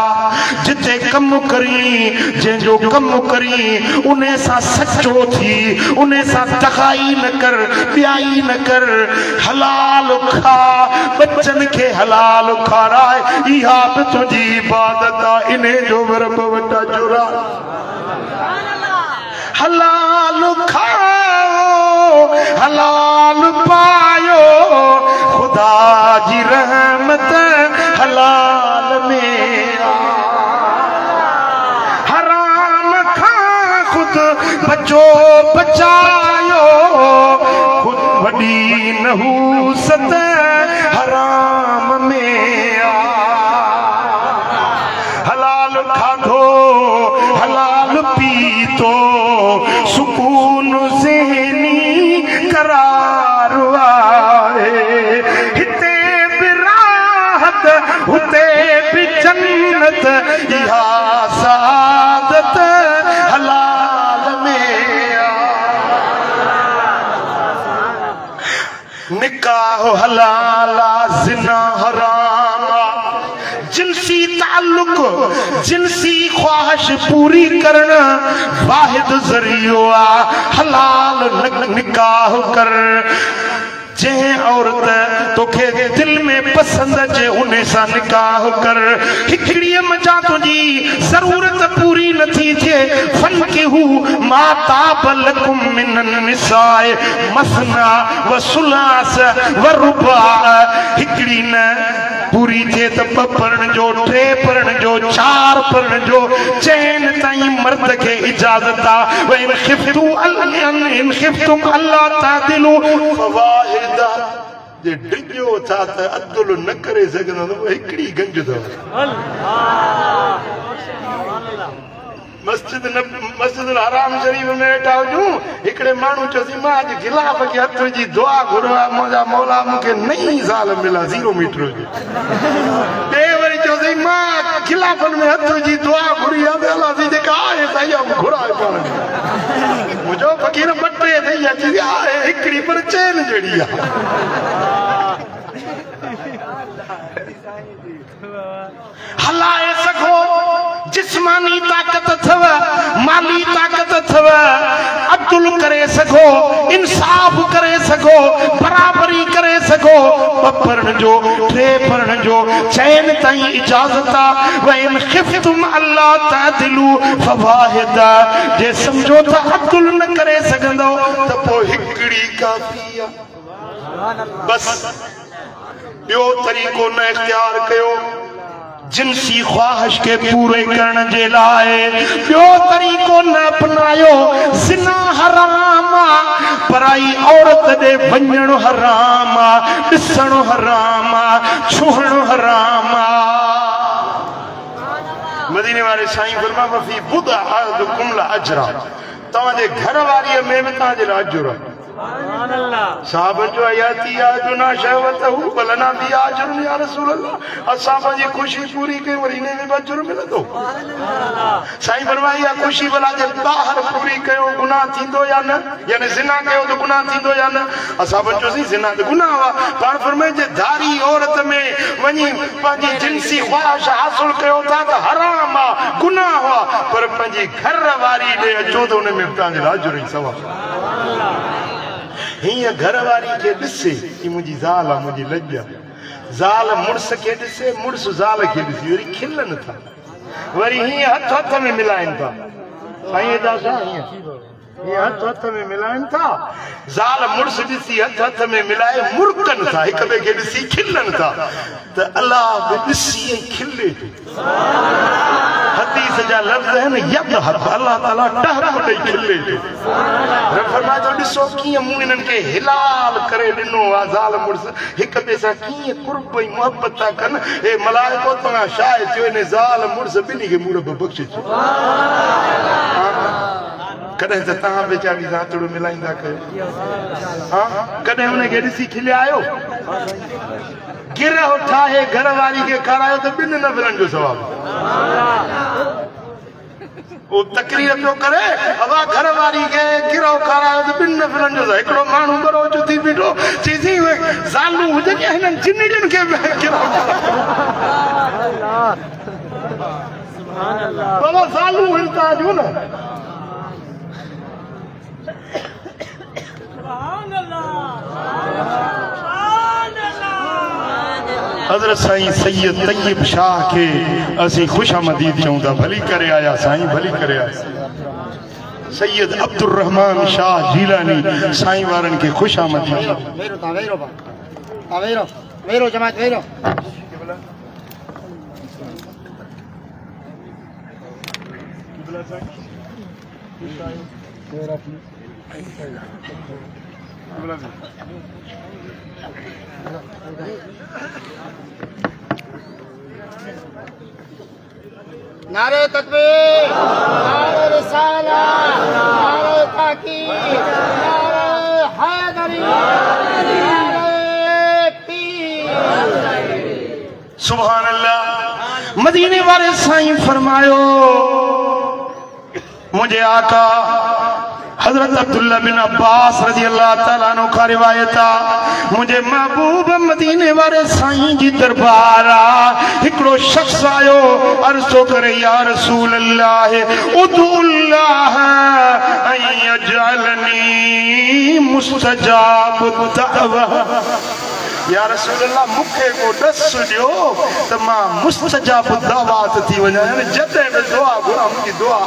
जिते कम करी जंहिंजो कम करी उन सां सचो थी उन सां तकाई न कर ॿियाई न कर हलाल खा बच्चन खे हलाल खाराए इहा बि तुंहिंजी इबादत आहे इन जो रब वटा जुरा हलाल खाओ हलाल पायो खुदा जी रहमत हलाल में हराम खा खुद बचो बचायो खुद वडी नहूसत हराम में हलाल खाधो हलाल पीतो सुकून ज़हनी करार आए हिते भी राहत हुते भी जन्नत इहा सा निकाह हलाला जिना हरामा जिनसी ताल्लुक जिनसी ख्वाहिश पूरी करना वाहिद जरियो हलाल निकाह कर जे औरत तोखे दिल में पसंद जे उन्हें सा निकाह कर हिकड़ीअ मजा तुझी जरूरत पूरी नथी थे फन के हु माता बलकुम मिनन निसाए मसना व सुलास व रुबा हिकड़ी न पूरी थे त परण जो टे परण जो चार परण जो चैन ताई मर्द के इजाजत आ व इन खिफ्तुम अल्लाह तादिलु फवाहिदा जे डिजो था त अदल न करे सघंदो हिकड़ी गंज अथव मस्जिद हराम शरीफ में वेठा हुजूं हिकड़े माण्हू चयोसी मां अॼु गिलाफ खे हथ जी दुआ घुरो आहे मुंहिंजा मौला मूंखे नई साल मिला 0 मीटर हुजे ॿिए वरी चयोसी मां गिलाफनि में हथ जी दुआ घुरी आहे अलाह जेका आहे साईं घुराए पाण मुंहिंजो फ़क़ीर ॿ टे अथई अची आहे हिकड़ी पर चैन जहिड़ी आहे हलाए सघो जिस्मानी ताकत अथव माली ताकत अथव अब्दुल करे सघो इंसाफ करे सघो बराबरी करे सघो परण जो टे परण जो चैन ताई इजाजत आ व इन खिफ्तुम अल्लाह तादिलु फवाहिदा जे समझो त अब्दुल न करे सघंदो त पोइ हिकड़ी काफी आ बस ॿियो तरीक़ो न इख्तियार कयो जिनसी ख्वाहिश के पूरे करने जे लाए ॿियो तरीक़ो न अपनायो ज़िना हराम पराई औरत दे वञण हराम ॾिसण हराम छुहण हराम मदीने वाले साईं फरमा वफी बुद अहदुकुम ला अजरा तव्हांजे घर वारीअ में बि तव्हांजे लाइ अजुर साहब जो आयाती आजुना शहवतहु बलना भी आजुर या रसूल अल्लाह असां जी खुशी पूरी के वरीने में अजुर मिलंदो साईं फरमाया खुशी भला जे बाहर पूरी कयो गुनाह थींदो या न यानी जिना कयो तो गुनाह थींदो या न असां जो सी जिना तो गुनाह वा पाण फरमाए जे धारी औरत में वनी पंजी जिनसी ख्वाहिश हासिल कयो था तो हराम आ गुनाह हुआ पर पंजी घर वारी दे अचो तो उन में तांजे अजुर ही सवा हिया घर वारी के ॾिसे कि मुंहिंजी ज़ाल आहे मुंहिंजी लॼ ज़ाल मुड़स के ॾिसे मुड़स ज़ाल के ॾिसे वरी खिलनि था वरी हीअं हथ हथ में मिलाइनि था साईं एॾा छा हीअं हथ हथ में मिलाइनि था ज़ाल मुड़स ॾिसी हथ हथ में मिलाए मुड़कनि था हिक ॿिए खे ॾिसी खिलनि था त अलाह बि ॾिसी ऐं खिले थो हदीस जा लफ़्ज़ आहिनि यद हथ अलाह ताला टहक ॾेई खिले थो फरमाए थो ॾिसो कीअं मूं इन्हनि खे हिलाल करे ॾिनो आहे ज़ाल मुड़स हिक ॿिए सां कीअं कुर्ब ऐं मुहबत था कनि हे मलाइको तव्हां छा थियो इन ज़ाल मुड़स ॿिन्ही खे मुरब बख़्शे छो कॾहिं त तव्हां वेचारी ज़ातड़ो मिलाईंदा कयो हा कॾहिं हुनखे ॾिसी खिलिया आहियो गिरह ठाहे घर वारी खे खारायो त ॿिनि नफ़रनि जो सवाबु वो तकरीर पियो करे हवा घर वारी के गिरो खारायो त ॿिनि नफ़रनि जो हिकिड़ो माण्हू बरो थी बीठो चईसी ज़ालूं हुजनि हिननि जिनियुनि खे गिरो बाबा ज़ालूं आहिनि तव्हां न हज़रत साईं सैयद तैयब शाह के असी खुशामदीद चऊं था भली करे आया साईं भली करे आया सैयद अब्दुल रहमान शाह जीलानी साईं वारन के खुशामदीद वेरो जमात वेरो नारे तकबीर नारे रिसालत नारे ताकीद नारे हैदरी नारे पीर सुभान अल्लाह मदीने वाले साईं फरमायो मुझे आका हजरत अब्दुल्ला बिन अब्बास रजी अल्लाह ताला अन्हु का रिवायत आ मुझे महबूब मदीने वाले साईं जी दरबार आ हिकड़ो शख्स आयो अर्ज़ो करे या रसूल अल्लाह उदुल्लाह अयजअलनी मुस्तजाब दअवा या रसूल अल्लाह मुखे को दस दियो त मां मुस्तजाब दावत थी वना जदे में दुआ घुरा मुंहिंजी दुआ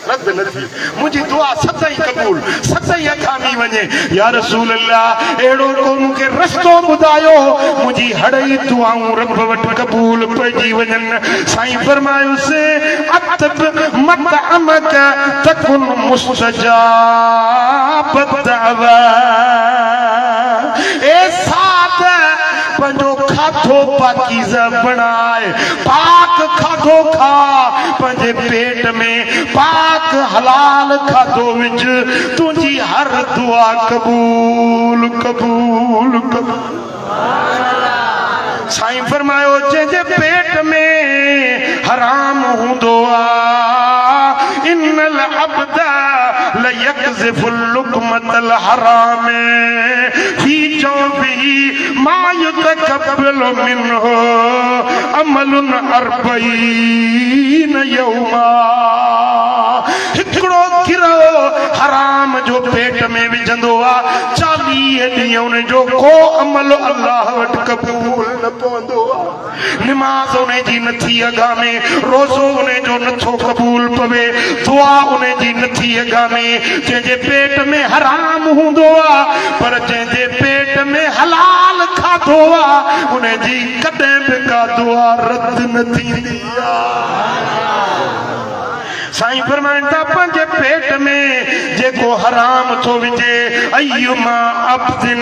रद्द न थी मुझी दुआ सदाई कबूल सदाई अथामी वने या रसूल अल्लाह एड़ो को मुके रस्तो बुधायो मुझी हड़ई दुआऊं रब वट कबूल पजी वजन साईं फरमायो से अतब मतअमक तकुन मुस्तजाब दअवा ए साथ पंजो खाधो पाकीज़ा बनाए पाक खाधो खा पंजे पेट में पाक हलाल खाधो विच तुझी हर दुआ कबूल कबूल कबूल साईं फरमायो जंहिंजे पेट में हराम हूंदो आ इन्नल अब्दा लयकज़िफुल लुक़मतल हराम फी जौफ़िही मा युतक़ब्बलु मिन्हु अमलुन अर्बईन यौमा हिकड़ो गिरो हराम जो पेट में विझंदो आ 40 ॾींहं जो को अमल अल्लाह वट कबूल न पवंदो आ नमाज उन्हें जी नथी अगामे रोज़ो उन्हें जो नथो कबूल पवे दुआ उन्हें जी नथी अगामे जंहिंजे पेट में हराम हूंदो आ पर जंहिंजे पेट में हलाल खाधो आ उन्हें जी कॾहिं बि का दुआ रद्द न थींदी आ साईं फरमाइनि था पंहिंजे पेट में जेको हराम थो विझे अय्युमा अब्दिन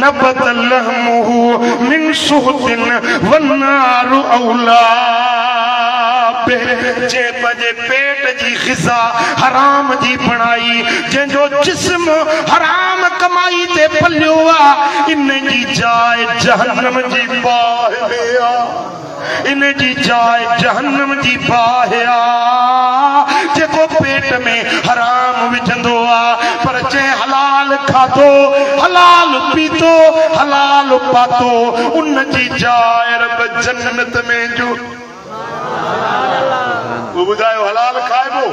नबत लहमुहु मिन सुहतिन वन्नारु औला जे पंहिंजे पेट जी ग़िज़ा हराम जी बणाई जंहिंजो जिस्म हराम कमाई ते पलियो आ इन जी जाइ जहन्नम जी बाहि में आ इन जी जाइ जहन्नम जी बाहि आ जेको पेट में हराम विझंदो आ पर जंहिं हलाल खाधो हलाल पीतो हलाल पातो उन जी जाइ रब जन्नत में जो वो बुधायो हलाल खाइबो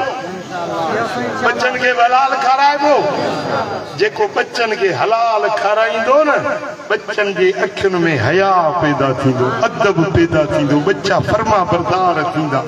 बच्चन के हलाल खाराइबो जेको बच्चन के हलाल खाराइंदो न बच्चन जे अखियुनि में हया पैदा थींदो अदब पैदा थींदो बच्चा फर्मा बरदार थींदा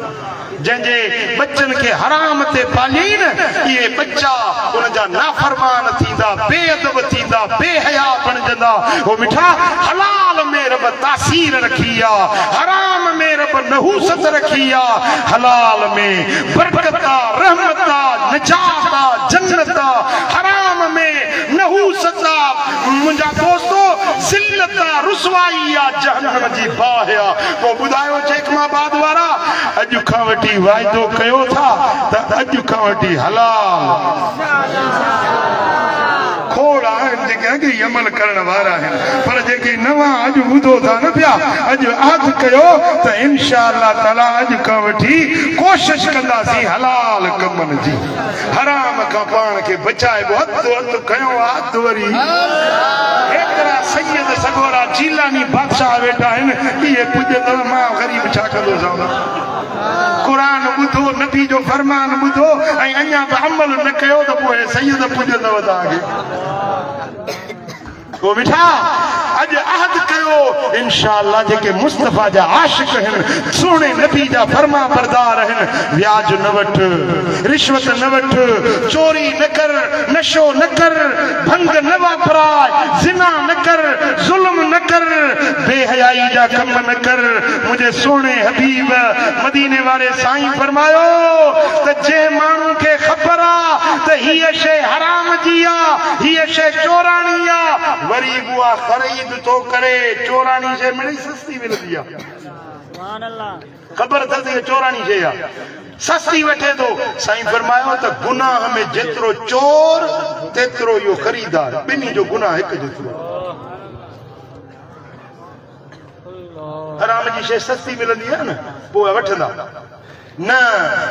जंहिंजे बच्चन के हराम ते पाली न ये बच्चा उनजा नाफरमान थींदा बेअदब थींदा बेहया बणजंदा वो मिठा हलाल में रब तासीर रखी आ हराम में रब नहूसत रखी आ हलाल में बरकत आ रहमत आ निजात आ जन्नत आ हराम में नहूसत आ मुंहिंजा दोस्तो ज़िल्लत आ रुसवाई आ जहन्नम जी बाहि आ पोइ ॿुधायो चेकमाबाद वारा अॼु खां वठी वाइदो कयो था त अॼु खां वठी हलाल खोड़ आहिनि जेके अॻे अमल करण वारा आहिनि पर जेके नवां अॼु ॿुधो था न पिया अॼु अहद कयो त इंशाअल्लाह ताला अॼु खां वठी कोशिश कंदासीं हलाल कमनि जी हराम खां पाण खे बचाइबो हथो हथ खयो हथ वरी एतिरा सैयद सगोरा जीलानी बादशाह वेठा आहिनि इहे पुॼंदव मां ग़रीब छा कंदो कुरान ॿुधो नबी जो फरमान ॿुधो ऐं अञा बि अमल न कयो त पोइ सैयद पुॼंदव तव्हांखे वो मिठा अज अहद कयो इंशाअल्लाह जेके मुस्तफा जा आशिक हैं सोने नबी जा फरमा बरदार हैं व्याज न वठ रिश्वत न वठ चोरी न कर नशो न कर भंग न वापराए जिना न कर जुल्म न कर बेहयाई जा कम न कर मुझे सोने हबीब मदीने वाले साईं फरमायो त जे मानू के खबर आ त हिय शे हराम जी आ हिय शे चोरानी आ वरी बुआ खरीद तो करे चोरानी शे मिली सस्ती मिलदी आ सुभान अल्लाह खबर त चोरानी शे आ सस्ती वठे तो साईं फरमायो त गुनाह में जेतरो चोर तेतरो यो खरीदार बिनी जो गुनाह एक जेतरो हराम जी शे सस्ती मिलदी है न वो वठंदा न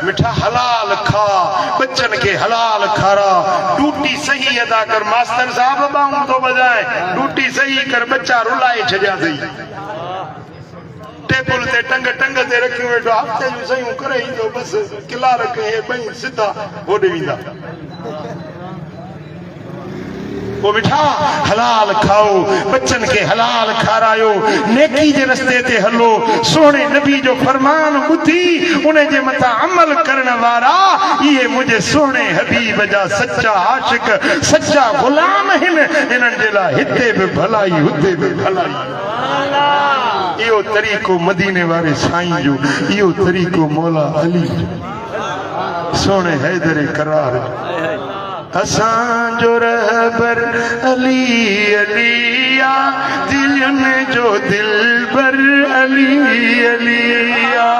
मिठा हलाल खा बच्चन के हलाल खारा ड्यूटी सही अदा कर मास्टर साहब बाहूं तो बजाए ड्यूटी सही कर बच्चा रुलाए छजा सही टेबल ते टंग ते रखी वेठो हफ्ते जो सही करे ही तो बस किला रखे बई सीधा होॾे वेंदा वो बिठा हलाल खाओ बच्चन के हलाल खारायो नेकी जे रस्ते ते हलो सोने नबी जो फरमान ॿुधी उन जे मथा अमल करण वारा ये मुझे सोने हबीब जा सच्चा आशिक सच्चा गुलाम हिन इन्हनि जे लाइ हिते बि भलाई हुते बि भलाई इहो तरीक़ो मदीने वारे साईं जो इहो तरीक़ो मौला अली सोने हैदर करार असां जो रहबर अली अलिया दिलन जो दिलबर अली अलिया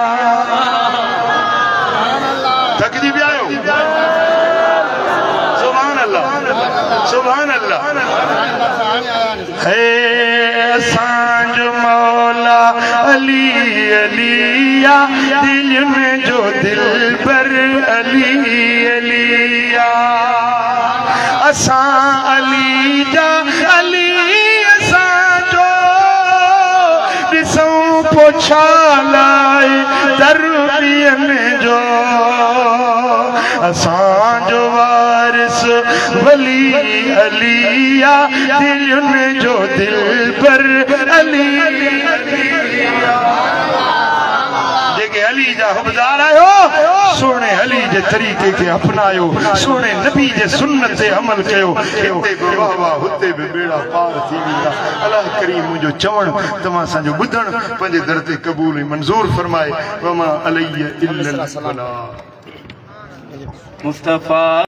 थकजी भी आयो सुभान अल्लाह है असां जो मौला अली अलिया दिलन जो दिलबर अली अलिया असां अली जा अली असां जो ॾिसूं पोछा लाए दरबियन जो असां जो वारिस वली अलिया दिलनि जो दिलबर अली जेके अली जा हुबदार आयो सोने अली जे तरीके के अपनायो सोने नबी जे सुन्नत ते अमल कयो हिते बि वाह वाह हुते बि बेड़ा पार थी वेंदा अल्लाह करीम मुंहिंजो चवण तव्हां असांजो ॿुधण पंहिंजे दर ते क़बूल ऐं मंज़ूर फरमाए वमा अलैहि इल्लल बलाग मुस्तफ़ा।